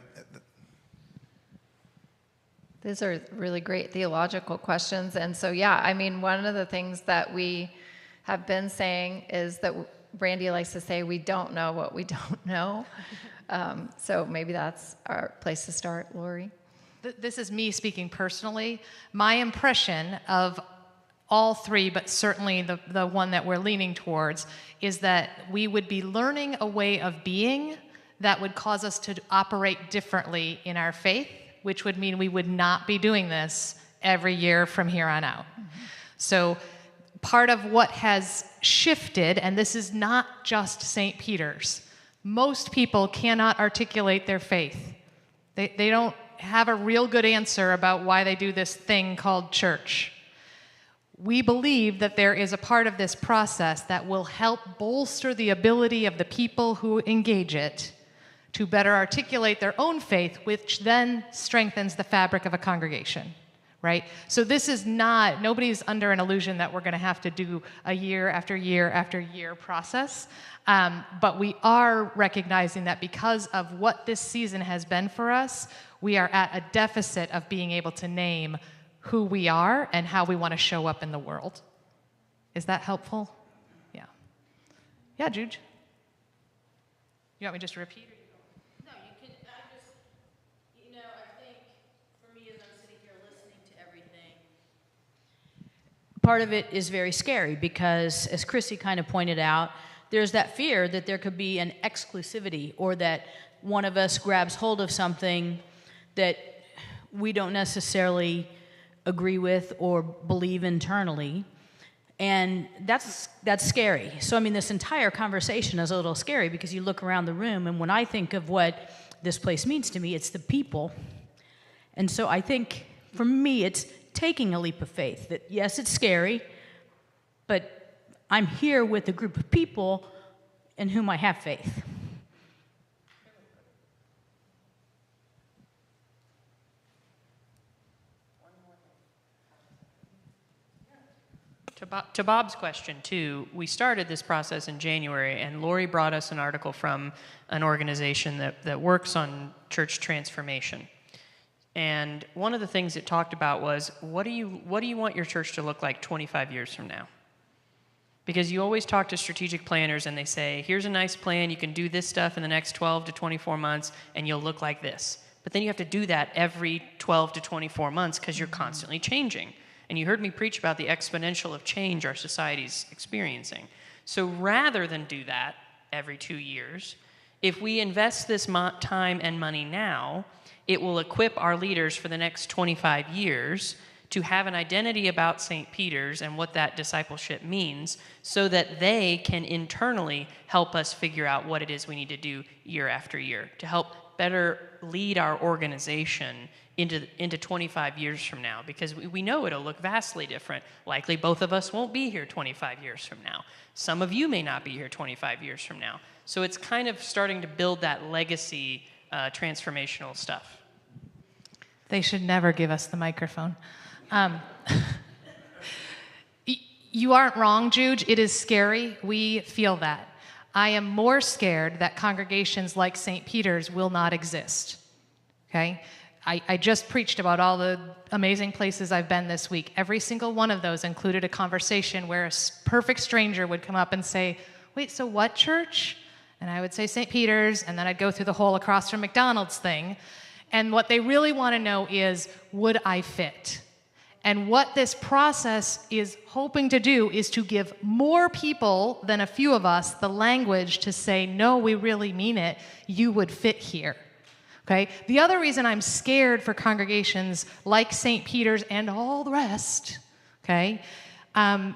S2: These are really great theological questions. And so, yeah, I mean, one of the things that we have been saying is that Randy likes to say, we don't know what we don't know. So maybe that's our place to start, Lori.
S3: This is me speaking personally. My impression of all 3, but certainly the one that we're leaning towards, is that we would be learning a way of being that would cause us to operate differently in our faith, which would mean we would not be doing this every year from here on out. Mm-hmm. So part of what has shifted, and this is not just St. Peter's, most people cannot articulate their faith. They don't have a real good answer about why they do this thing called church. We believe that there is a part of this process that will help bolster the ability of the people who engage it to better articulate their own faith, which then strengthens the fabric of a congregation, right? So this is not, nobody's under an illusion that we're going to have to do a year after year after year process. But we are recognizing that because of what this season has been for us, we are at a deficit of being able to name who we are and how we want to show up in the world. Is that helpful? Yeah. Yeah, Juge? You want me just to repeat?
S4: No, you can, I just, I think for me as I'm sitting here listening to everything, part of it is very scary because, as Chrissy kind of pointed out, there's that fear that there could be an exclusivity or that one of us grabs hold of something that we don't necessarily agree with or believe internally. And that's scary. So, this entire conversation is a little scary because you look around the room, and when I think of what this place means to me, it's the people. And so I think, for me, it's taking a leap of faith that, yes, it's scary, but I'm here with a group of people in whom I have faith.
S1: To Bob's question, too, we started this process in January, and Lori brought us an article from an organization that works on church transformation. And one of the things it talked about was, what do you want your church to look like 25 years from now? Because you always talk to strategic planners, and they say, here's a nice plan, you can do this stuff in the next 12 to 24 months, and you'll look like this. But then you have to do that every 12 to 24 months because you're constantly changing. And you heard me preach about the exponential of change our society's experiencing. So rather than do that every 2 years, if we invest this time and money now, it will equip our leaders for the next 25 years to have an identity about St. Peter's and what that discipleship means so that they can internally help us figure out what it is we need to do year after year to help better lead our organization into 25 years from now, because we know it'll look vastly different. Likely both of us won't be here 25 years from now. Some of you may not be here 25 years from now. So it's kind of starting to build that legacy transformational stuff.
S3: They should never give us the microphone. You aren't wrong, Juge. It is scary. We feel that. I am more scared that congregations like St. Peter's will not exist. Okay? I just preached about all the amazing places I've been this week. Every single one of those included a conversation where a perfect stranger would come up and say, wait, so what church? And I would say St. Peter's, and then I'd go through the whole across from McDonald's thing. And what they really want to know is, would I fit? And what this process is hoping to do is to give more people than a few of us the language to say, no, we really mean it. You would fit here. Okay? The other reason I'm scared for congregations like St. Peter's and all the rest, okay,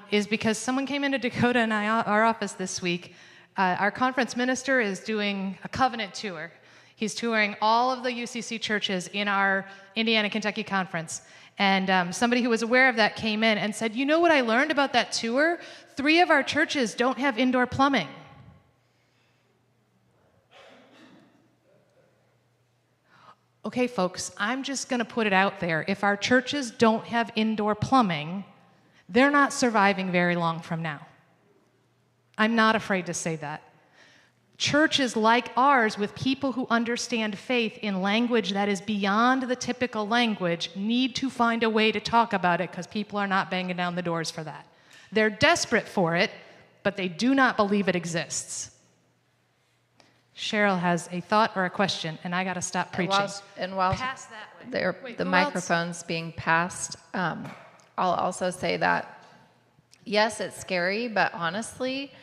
S3: is because someone came into Dakota and our office this week. Our conference minister is doing a covenant tour. He's touring all of the UCC churches in our Indiana-Kentucky conference. And somebody who was aware of that came in and said, you know what I learned about that tour? 3 of our churches don't have indoor plumbing. Okay, folks, I'm just going to put it out there. If our churches don't have indoor plumbing, they're not surviving very long from now. I'm not afraid to say that. Churches like ours, with people who understand faith in language that is beyond the typical language, need to find a way to talk about it because people are not banging down the doors for that. They're desperate for it, but they do not believe it exists. Cheryl has a thought or a question, and I got to stop preaching.
S2: And while
S3: Pass that way.
S2: the microphone's being passed, I'll also say that, yes, it's scary, but honestly,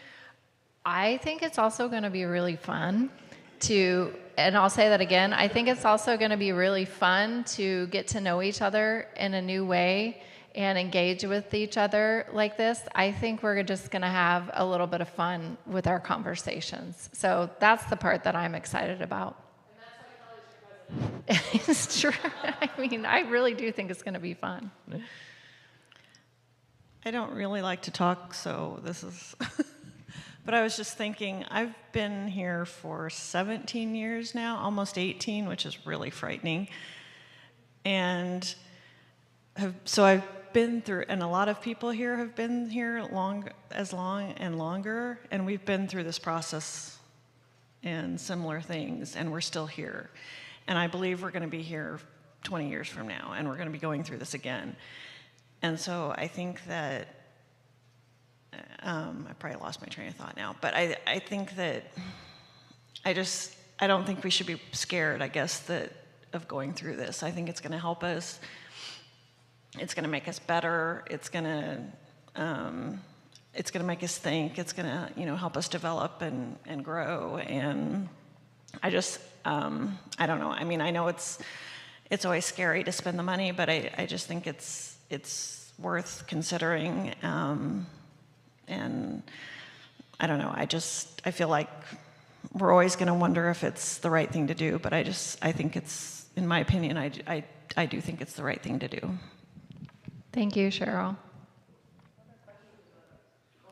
S2: I think it's also going to be really fun and I'll say that again, I think it's also going to be really fun to get to know each other in a new way and engage with each other like this. I think we're just going to have a little bit of fun with our conversations. So that's the part that I'm excited about. And that's why it's true. I really do think it's going to be fun.
S13: I don't really like to talk, so this is... But I was just thinking, I've been here for 17 years now, almost 18, which is really frightening. And so I've been through, and a lot of people here have been here long and longer, and we've been through this process and similar things, and we're still here. And I believe we're going to be here 20 years from now, and we're going to be going through this again. And so I think that I probably lost my train of thought now, but I think that I don't think we should be scared, I guess, of going through this. I think it's going to help us. It's going to make us better. It's going to make us think. It's going to, help us develop and grow. And I just, I don't know. I mean, I know it's always scary to spend the money, but I just think it's worth considering. And I don't know. I feel like we're always going to wonder if it's the right thing to do, but I think it's, in my opinion, I do think it's the right thing to do.
S2: Thank you, Cheryl.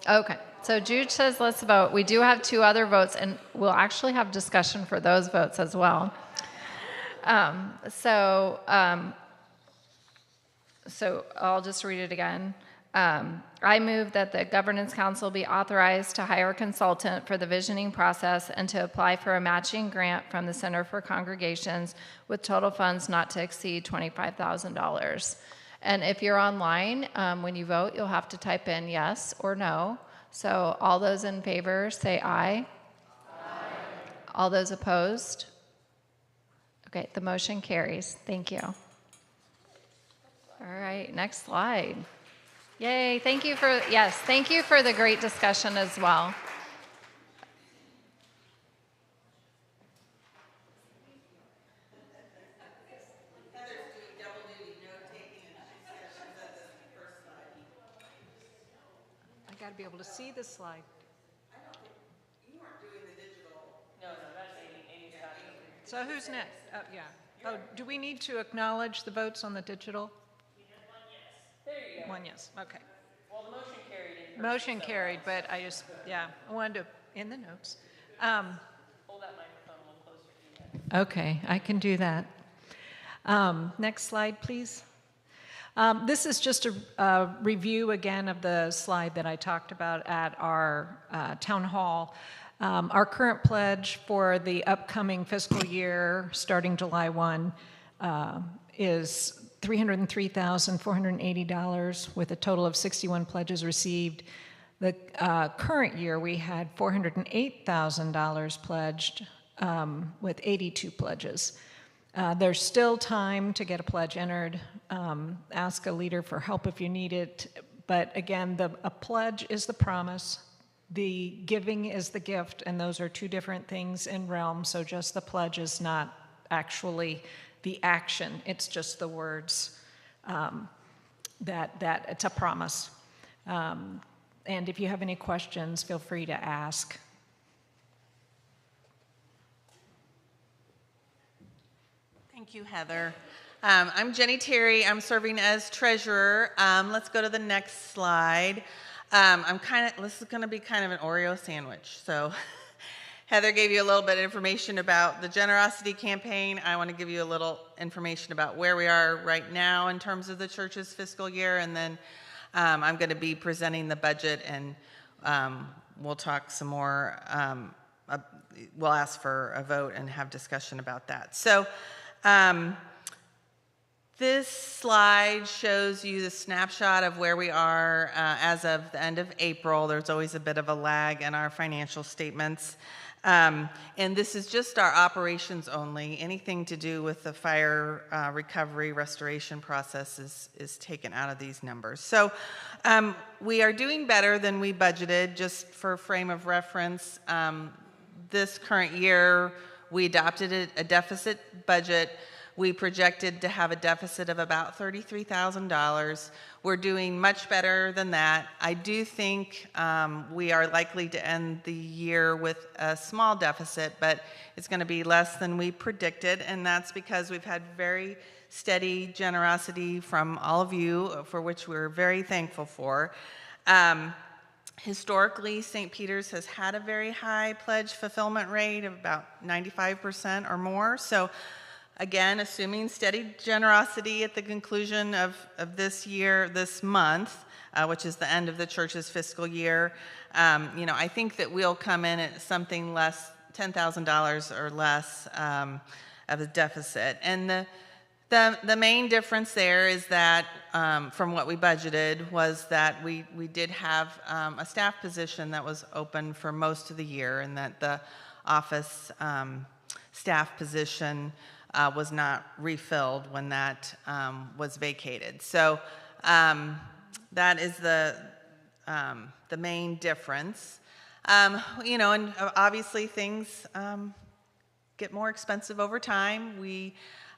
S2: Okay, so Jude says let's vote. We do have 2 other votes, and we'll actually have discussion for those votes as well. So I'll just read it again. I move that the Governance Council be authorized to hire a consultant for the visioning process and to apply for a matching grant from the Center for Congregations with total funds not to exceed $25,000. And if you're online, when you vote, you'll have to type in yes or no. So all those in favor say aye. Aye. All those opposed? Okay, the motion carries. Thank you. All right, next slide. Yay, thank you for the great discussion as well.
S14: I got to be able to see this slide.
S1: You weren't doing the digital. No, that's Amy's got it.
S14: So who's next? Oh, yeah. Oh, do we need to acknowledge the votes on the digital?
S1: There you go.
S14: One yes. Okay.
S1: Well, the motion carried.
S14: Motion carried, but I wanted to, in the notes.
S1: Hold that microphone a little closer to you.
S14: Okay, I can do that. Next slide, please. This is just a review again of the slide that I talked about at our town hall. Our current pledge for the upcoming fiscal year, starting July 1, is $303,480 with a total of 61 pledges received. The current year, we had $408,000 pledged with 82 pledges. There's still time to get a pledge entered. Ask a leader for help if you need it. But again, a pledge is the promise. The giving is the gift, and those are 2 different things in realm. So just the pledge is not actually the action. It's just the words that it's a promise. And if you have any questions, feel free to ask.
S15: Thank you, Heather. I'm Jenny Terry. I'm serving as treasurer. Let's go to the next slide. This is going to be kind of an Oreo sandwich. So Heather gave you a little bit of information about the generosity campaign. I want to give you a little information about where we are right now in terms of the church's fiscal year, and then I'm going to be presenting the budget, and we'll talk some more. We'll ask for a vote and have discussion about that. So this slide shows you the snapshot of where we are as of the end of April. There's always a bit of a lag in our financial statements. And this is just our operations only. Anything to do with the fire recovery restoration process is taken out of these numbers. So we are doing better than we budgeted. Just for frame of reference, this current year we adopted a deficit budget. We projected to have a deficit of about $33,000. We're doing much better than that. I do think we are likely to end the year with a small deficit, but it's going to be less than we predicted, and that's because we've had very steady generosity from all of you, for which we're very thankful for. Historically, St. Peter's has had a very high pledge fulfillment rate of about 95% or more. So again, assuming steady generosity at the conclusion of this month, which is the end of the church's fiscal year, I think that we'll come in at something less, $10,000 or less of a deficit. And the main difference there is that from what we budgeted was that we did have a staff position that was open for most of the year, and that the office staff position was not refilled when that was vacated. So that is the main difference. You know, and obviously things get more expensive over time. We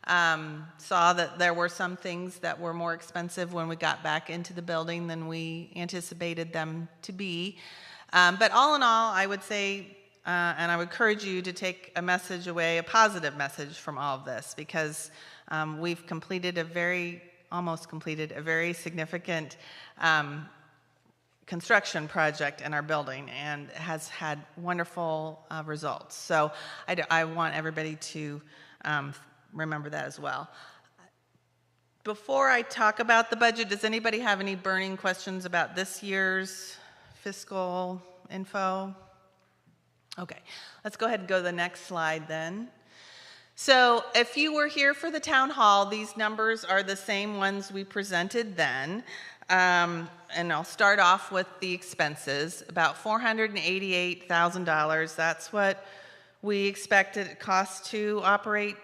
S15: saw that there were some things that were more expensive when we got back into the building than we anticipated them to be. But all in all, I would say, and I would encourage you to take a message away, a positive message from all of this, because we've almost completed a very significant construction project in our building, and has had wonderful results. So I want everybody to remember that as well. Before I talk about the budget, does anybody have any burning questions about this year's fiscal info? Okay, let's go ahead and go to the next slide then. So if you were here for the town hall, these numbers are the same ones we presented then. And I'll start off with the expenses, about $488,000. That's what we expected it costs to operate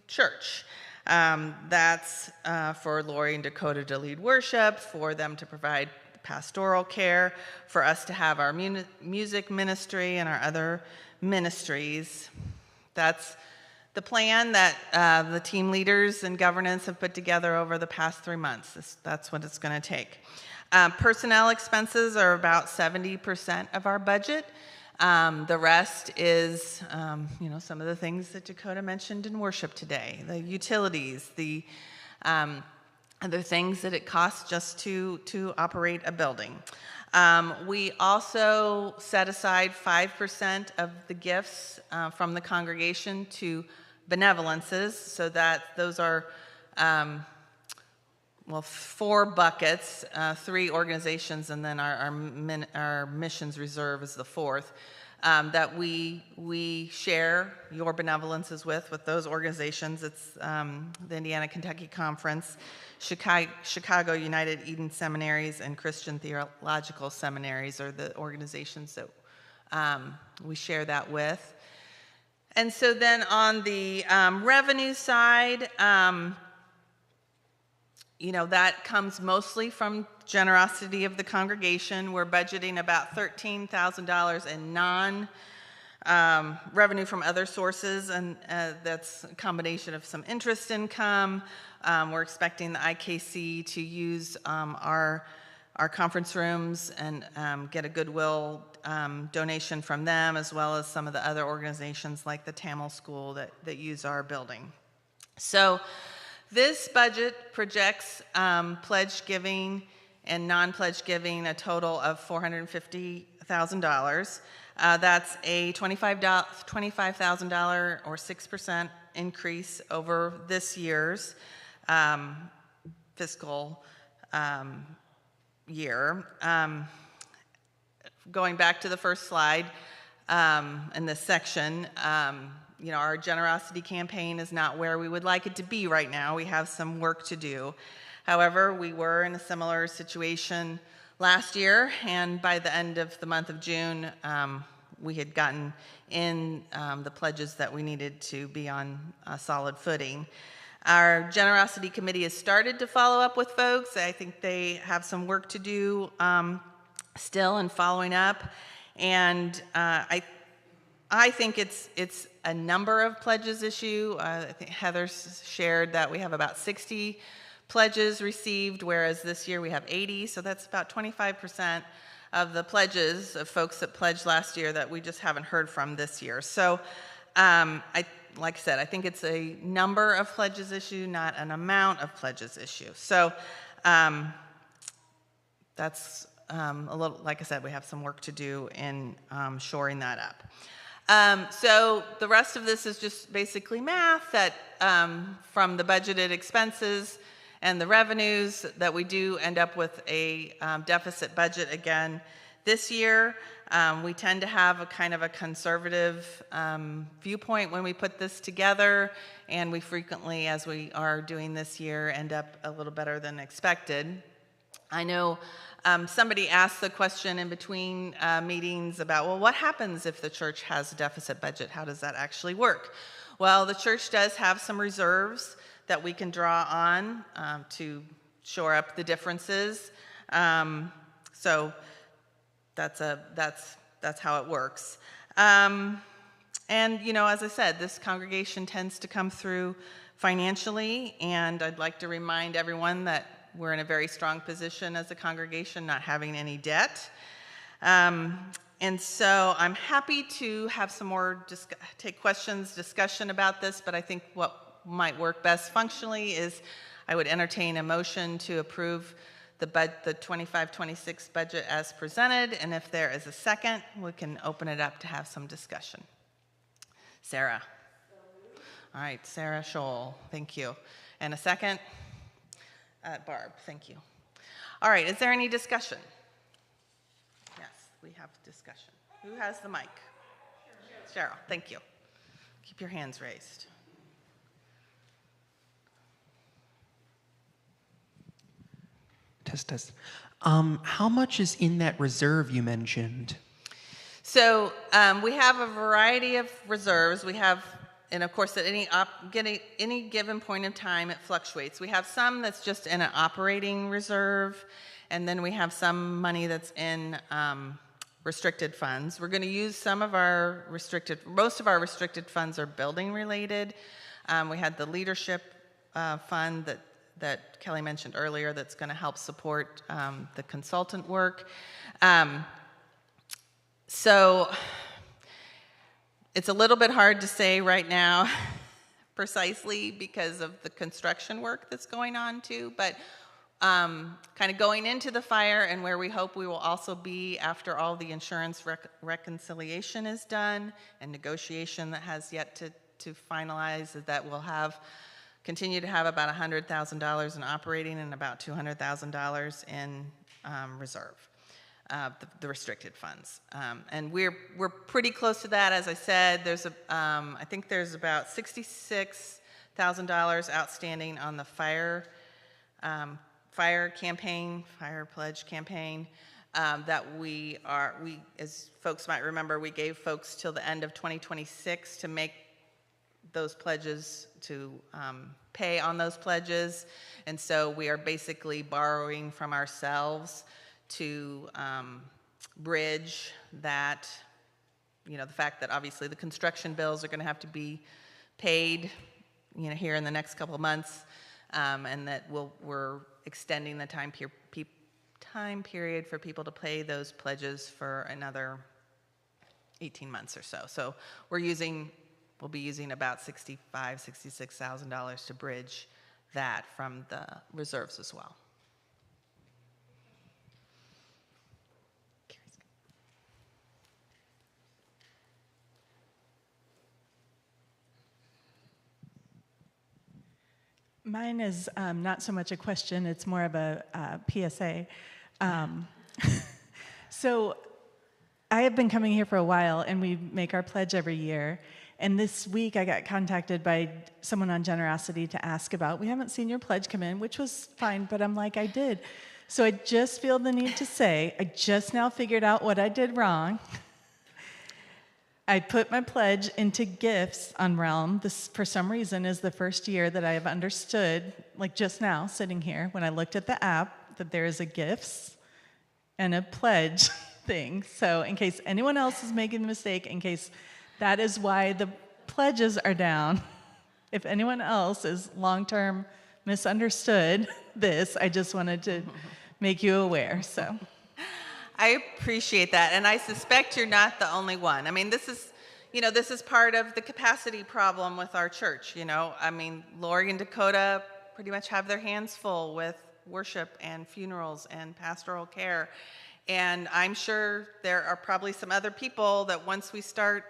S15: church. That's for Lori and Dakota to lead worship, for them to provide pastoral care, for us to have our music ministry and our other ministries. That's the plan that the team leaders and governance have put together over the past 3 months. That's what it's going to take. Personnel expenses are about 70% of our budget. The rest is, you know, some of the things that Dakota mentioned in worship today, the utilities, the other things that it costs just to operate a building. We also set aside 5% of the gifts from the congregation to benevolences, so that those are, well, 4 buckets, 3 organizations, and then our missions reserve is the 4th, that we share your benevolences with those organizations. It's the Indiana-Kentucky Conference, Chicago United Eden Seminaries, and Christian Theological Seminaries are the organizations that we share that with. And so then on the revenue side, you know, that comes mostly from generosity of the congregation. We're budgeting about $13,000 in non-revenue from other sources, and that's a combination of some interest income. We're expecting the IKC to use our conference rooms and get a goodwill donation from them, as well as some of the other organizations like the Townhall School that use our building. So this budget projects pledge giving and non-pledge giving a total of $450,000. That's a $25,000 or 6% increase over this year's fiscal year. Going back to the first slide in this section, you know, our generosity campaign is not where we would like it to be right now. We have some work to do. However, we were in a similar situation last year, and by the end of the month of June, we had gotten in the pledges that we needed to be on a solid footing. Our generosity committee has started to follow up with folks. I think they have some work to do still in following up, and I think it's a number of pledges issue. I think Heather shared that we have about 60 pledges received, whereas this year we have 80, so that's about 25% of the pledges of folks that pledged last year that we just haven't heard from this year. So like I said, I think it's a number of pledges issue, not an amount of pledges issue. So that's a little, like I said, we have some work to do in shoring that up. So the rest of this is just basically math that from the budgeted expenses and the revenues that we do end up with a deficit budget again this year. We tend to have a kind of a conservative viewpoint when we put this together, and we frequently, as we are doing this year, end up a little better than expected. I know somebody asked the question in between meetings about, well, what happens if the church has a deficit budget? How does that actually work? Well, the church does have some reserves that we can draw on to shore up the differences. So that's how it works. And, as I said, this congregation tends to come through financially, and I'd like to remind everyone that we're in a very strong position as a congregation, not having any debt. And so I'm happy to have some more take questions, discussion about this, but I think what might work best functionally is I would entertain a motion to approve the 25-26 budget as presented, and if there is a second, we can open it up to have some discussion. Sarah. All right, Sarah Scholl, thank you. And a second? Barb, thank you. All right, is there any discussion? Yes, we have discussion. Who has the mic? Cheryl, thank you. Keep your hands raised.
S16: Test. How much is in that reserve you mentioned?
S15: So we have a variety of reserves. We have, and of course, at any given point in time, it fluctuates. We have some that's just in an operating reserve, and then we have some money that's in restricted funds. We're going to use most of our restricted funds are building related. We had the leadership fund that Kelly mentioned earlier that's going to help support the consultant work. So it's a little bit hard to say right now precisely because of the construction work that's going on too, but kind of going into the fire and where we hope we will also be after all the insurance reconciliation is done and negotiation that has yet to finalize, is that we'll continue to have about $100,000 in operating and about $200,000 in reserve, the restricted funds. And we're pretty close to that. As I said, I think there's about $66,000 outstanding on the fire pledge campaign, that we, as folks might remember, we gave folks till the end of 2026 to make those pledges, to pay on those pledges. And so we are basically borrowing from ourselves to bridge that, the fact that obviously the construction bills are going to have to be paid, here in the next couple of months, and that we're extending the time period for people to pay those pledges for another 18 months or so. So we'll be using about $66,000 to bridge that from the reserves as well.
S17: Mine is not so much a question, it's more of a PSA. So I have been coming here for a while, and we make our pledge every year. And this week I got contacted by someone on Generosity to ask about, we haven't seen your pledge come in, which was fine, but I'm like, I did. So I just feel the need to say, I just now figured out what I did wrong. I put my pledge into gifts on Realm. This, for some reason, is the first year that I have understood, like just now, sitting here, when I looked at the app, that there is a gifts and a pledge thing. So in case anyone else is making the mistake, in case that is why the pledges are down, if anyone else is long-term misunderstood this, I just wanted to make you aware, so.
S15: I appreciate that, and I suspect you're not the only one. I mean, this is part of the capacity problem with our church, I mean, Lori and Dakota pretty much have their hands full with worship and funerals and pastoral care, and I'm sure there are probably some other people that once we start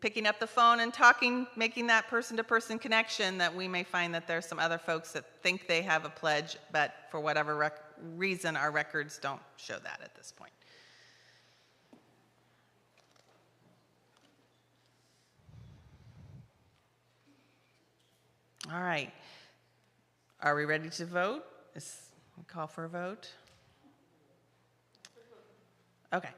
S15: picking up the phone and talking, making that person-to-person connection, that we may find that there's some other folks that think they have a pledge, but for whatever reason, our records don't show that at this point. All right. Are we ready to vote? Call for a vote. Okay.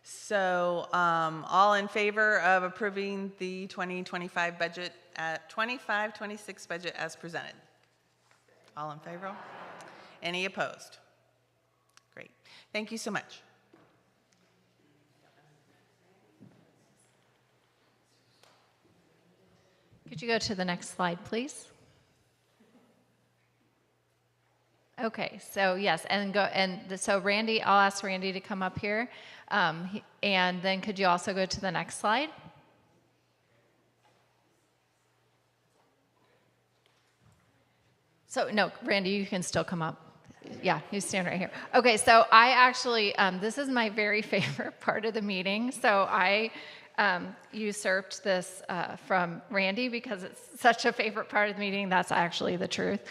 S15: So all in favor of approving the 2025 budget at 25-26 budget as presented? All in favor? Any opposed? Great. Thank you so much.
S2: Could you go to the next slide, please? Okay, so yes, so Randy, I'll ask Randy to come up here, and then could you also go to the next slide? So no, Randy, you can still come up. Yeah, you stand right here. Okay, so I actually, this is my very favorite part of the meeting. So I usurped this from Randy because it's such a favorite part of the meeting. That's actually the truth.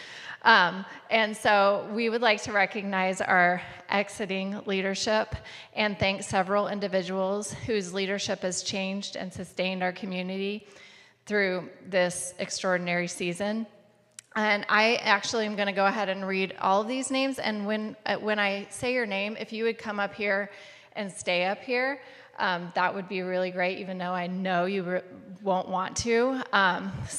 S2: And so we would like to recognize our exiting leadership and thank several individuals whose leadership has changed and sustained our community through this extraordinary season. And I actually am going to go ahead and read all of these names. And when I say your name, if you would come up here and stay up here, that would be really great, even though I know you won't want to.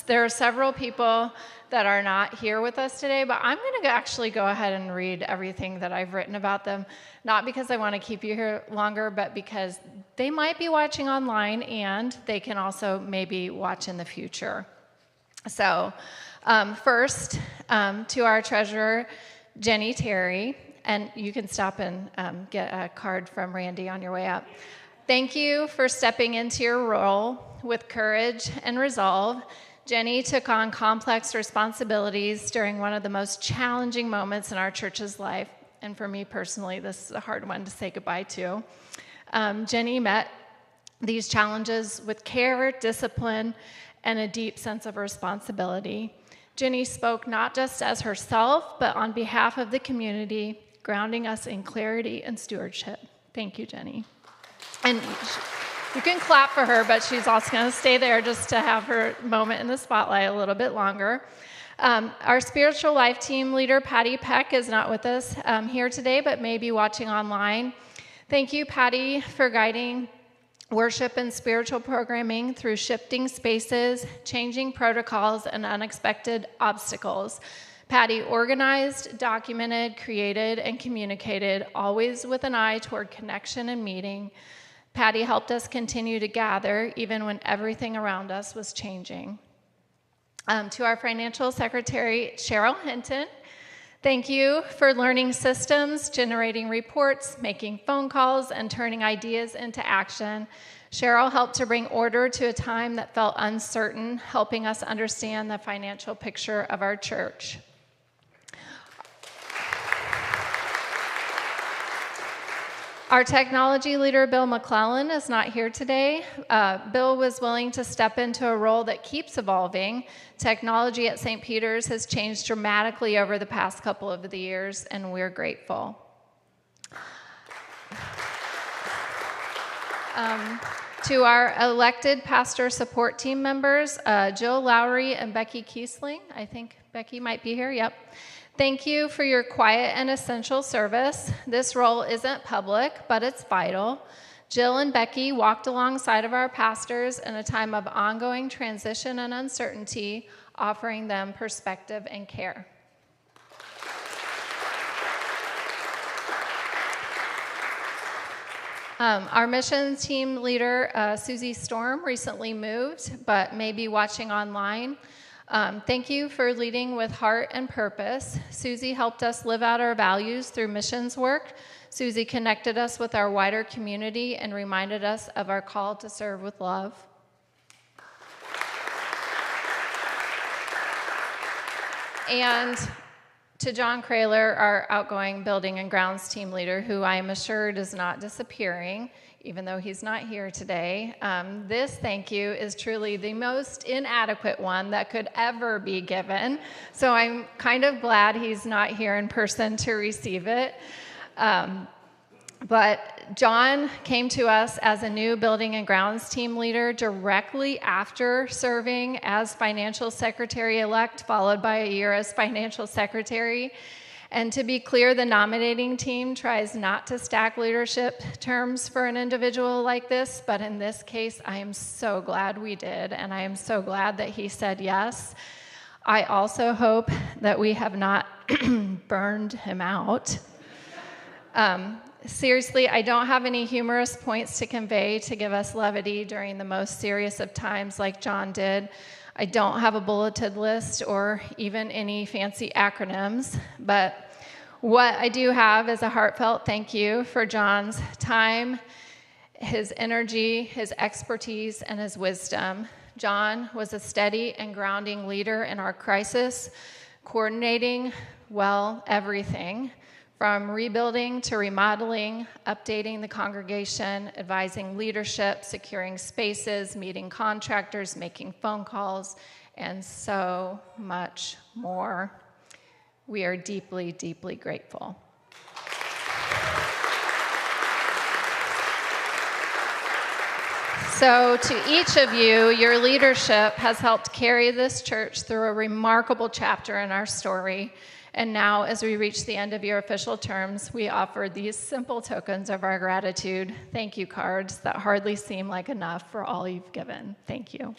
S2: There are several people that are not here with us today, but I'm going to actually go ahead and read everything that I've written about them, not because I want to keep you here longer, but because they might be watching online and they can also maybe watch in the future. So first, to our treasurer, Jenny Terry, and you can stop and get a card from Randy on your way up. Thank you for stepping into your role with courage and resolve. Jenny took on complex responsibilities during one of the most challenging moments in our church's life. And for me personally, this is a hard one to say goodbye to. Jenny met these challenges with care, discipline, and a deep sense of responsibility. Jenny spoke not just as herself, but on behalf of the community, grounding us in clarity and stewardship. Thank you, Jenny. And you can clap for her, but she's also going to stay there just to have her moment in the spotlight a little bit longer. Our spiritual life team leader, Patty Peck, is not with us here today, but may be watching online. Thank you, Patty, for guiding worship and spiritual programming through shifting spaces, changing protocols, and unexpected obstacles. Patty organized, documented, created, and communicated, always with an eye toward connection and meeting. Patty helped us continue to gather even when everything around us was changing. To our financial secretary, Cheryl Hinton, thank you for learning systems, generating reports, making phone calls, and turning ideas into action. Cheryl helped to bring order to a time that felt uncertain, helping us understand the financial picture of our church. Our technology leader, Bill McClellan, is not here today. Bill was willing to step into a role that keeps evolving. Technology at St. Peter's has changed dramatically over the past couple of the years, and we're grateful. To our elected pastor support team members, Jill Lowry and Becky Kiesling. I think Becky might be here, yep. Thank you for your quiet and essential service. This role isn't public, but it's vital. Jill and Becky walked alongside of our pastors in a time of ongoing transition and uncertainty, offering them perspective and care. Our missions team leader, Susie Storm, recently moved, but may be watching online. Thank you for leading with heart and purpose. Susie helped us live out our values through missions work. Susie connected us with our wider community and reminded us of our call to serve with love. And to John Kraler, our outgoing building and grounds team leader, who I am assured is not disappearing, even though he's not here today. This thank you is truly the most inadequate one that could ever be given. So I'm kind of glad he's not here in person to receive it. But John came to us as a new building and grounds team leader directly after serving as financial secretary-elect, followed by a year as financial secretary. And to be clear, the nominating team tries not to stack leadership terms for an individual like this, but in this case, I am so glad we did, and I am so glad that he said yes. I also hope that we have not burned him out. Seriously, I don't have any humorous points to convey to give us levity during the most serious of times like John did. I don't have a bulleted list or even any fancy acronyms, but what I do have is a heartfelt thank you for John's time, his energy, his expertise, and his wisdom. John was a steady and grounding leader in our crisis, coordinating, well, everything, from rebuilding to remodeling, updating the congregation, advising leadership, securing spaces, meeting contractors, making phone calls, and so much more. We are deeply, deeply grateful. So to each of you, your leadership has helped carry this church through a remarkable chapter in our story. And now, as we reach the end of your official terms, we offer these simple tokens of our gratitude, thank you cards that hardly seem like enough for all you've given. Thank you.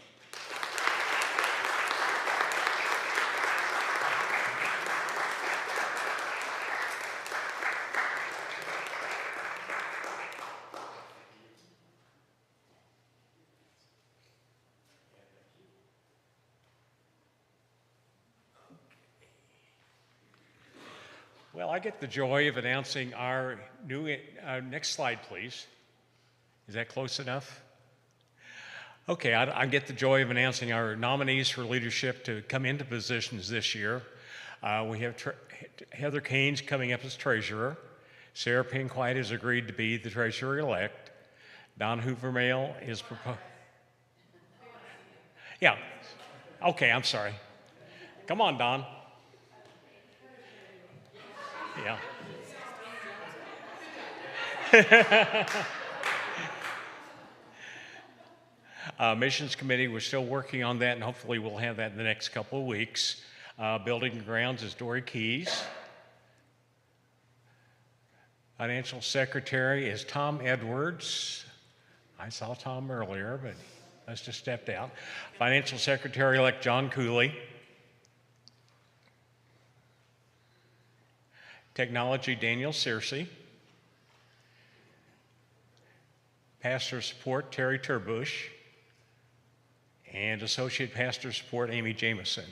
S11: Well, I get the joy of announcing our new, next slide, please. Is that close enough? Okay, I get the joy of announcing our nominees for leadership to come into positions this year. We have Heather Keynes coming up as treasurer. Sarah Pinkwhite has agreed to be the treasurer-elect. Don Hoovermail is proposed. Yeah, okay, I'm sorry. Come on, Don. Yeah. Missions Committee, we're still working on that, and hopefully we'll have that in the next couple of weeks. Building and Grounds is Dory Keys. Financial Secretary is Tom Edwards. I saw Tom earlier, but must have stepped out. Financial Secretary-elect John Cooley. Technology, Daniel Searcy. Pastor Support, Terry Turbush. And Associate Pastor Support, Amy Jameson.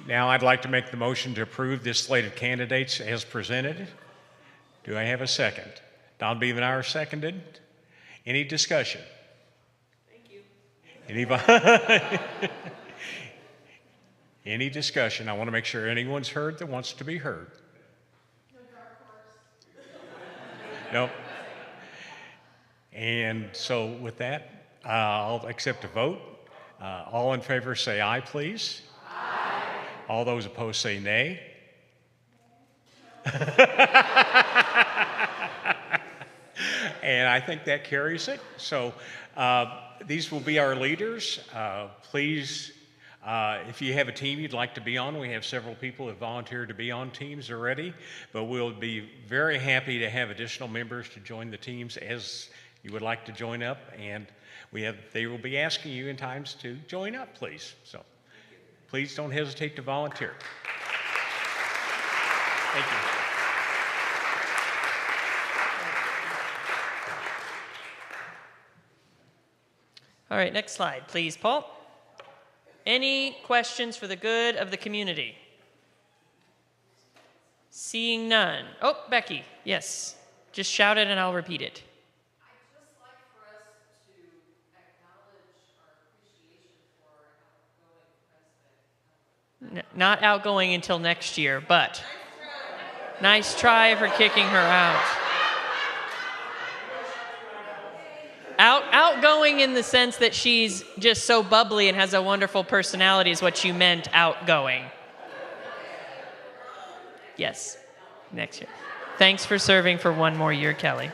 S11: Now I'd like to make the motion to approve this slate of candidates as presented. Do I have a second? Don Beavenauer seconded. Any discussion?
S1: Thank you.
S11: Anybody? Any discussion? I want to make sure anyone's heard that wants to be heard. Nope. And so with that, I'll accept a vote. All in favor say aye, please. Aye. All those opposed say nay. And I think that carries it. So these will be our leaders. Please, if you have a team you'd like to be on, we have several people that volunteered to be on teams already, but we'll be very happy to have additional members to join the teams as you would like to join up, and they will be asking you in times to join up, please. So please don't hesitate to volunteer. Thank you.
S1: All right, next slide, please, Paul. Any questions for the good of the community? Seeing none. Oh, Becky, yes. Just shout it and I'll repeat it.
S2: I'd just like for us to acknowledge our appreciation for outgoing president.
S1: Not outgoing until next year, but nice try for kicking her out. Outgoing in the sense that she's just so bubbly and has a wonderful personality is what you meant, outgoing. Yes, next year. Thanks for serving for one more year, Kelly.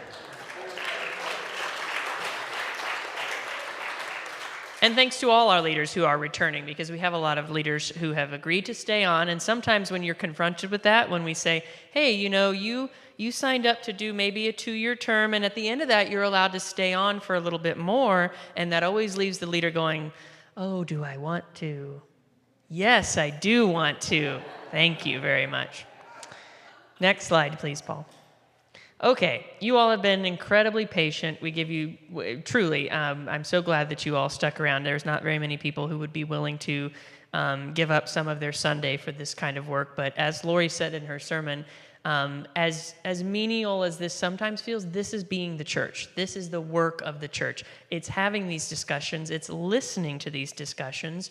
S1: And thanks to all our leaders who are returning, because we have a lot of leaders who have agreed to stay on. And sometimes when you're confronted with that, when we say, hey, you signed up to do maybe a 2-year term, and at the end of that, you're allowed to stay on for a little bit more. And that always leaves the leader going, oh, do I want to? Yes, I do want to. Thank you very much. Next slide, please, Paul. Okay, you all have been incredibly patient. We give you, truly, I'm so glad that you all stuck around. There's not very many people who would be willing to give up some of their Sunday for this kind of work. But as Lori said in her sermon, as menial as this sometimes feels, this is being the church. This is the work of the church. It's having these discussions. It's listening to these discussions.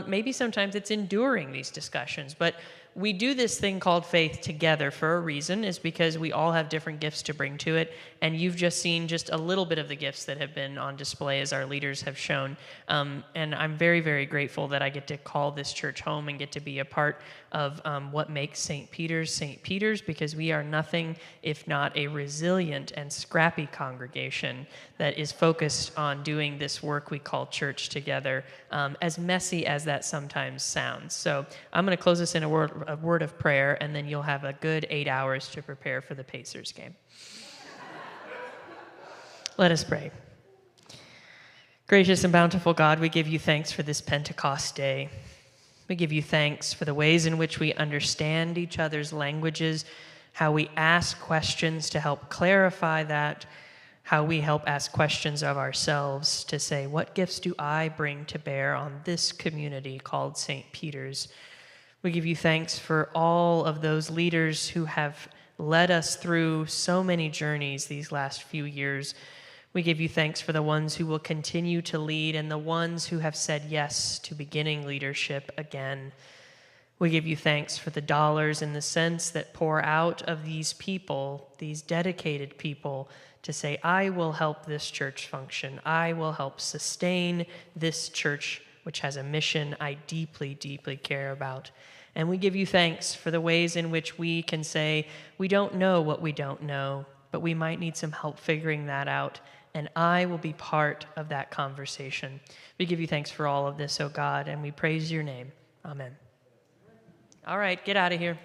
S1: Maybe sometimes it's enduring these discussions. But we do this thing called faith together for a reason, is because we all have different gifts to bring to it. And you've just seen just a little bit of the gifts that have been on display as our leaders have shown. And I'm very, very grateful that I get to call this church home and get to be a part of what makes St. Peter's, because we are nothing if not a resilient and scrappy congregation that is focused on doing this work we call church together, as messy as that sometimes sounds. So I'm going to close this in a word of prayer, and then you'll have a good 8 hours to prepare for the Pacers game. Let us pray. Gracious and bountiful God, we give you thanks for this Pentecost day. We give you thanks for the ways in which we understand each other's languages, how we ask questions to help clarify that, how we help ask questions of ourselves to say, what gifts do I bring to bear on this community called St. Peter's? We give you thanks for all of those leaders who have led us through so many journeys these last few years. We give you thanks for the ones who will continue to lead and the ones who have said yes to beginning leadership again. We give you thanks for the dollars and the cents that pour out of these people, these dedicated people, to say, I will help this church function. I will help sustain this church, which has a mission I deeply, deeply care about. And we give you thanks for the ways in which we can say, we don't know what we don't know, but we might need some help figuring that out. And I will be part of that conversation. We give you thanks for all of this, O God, and we praise your name. Amen. All right, get out of here.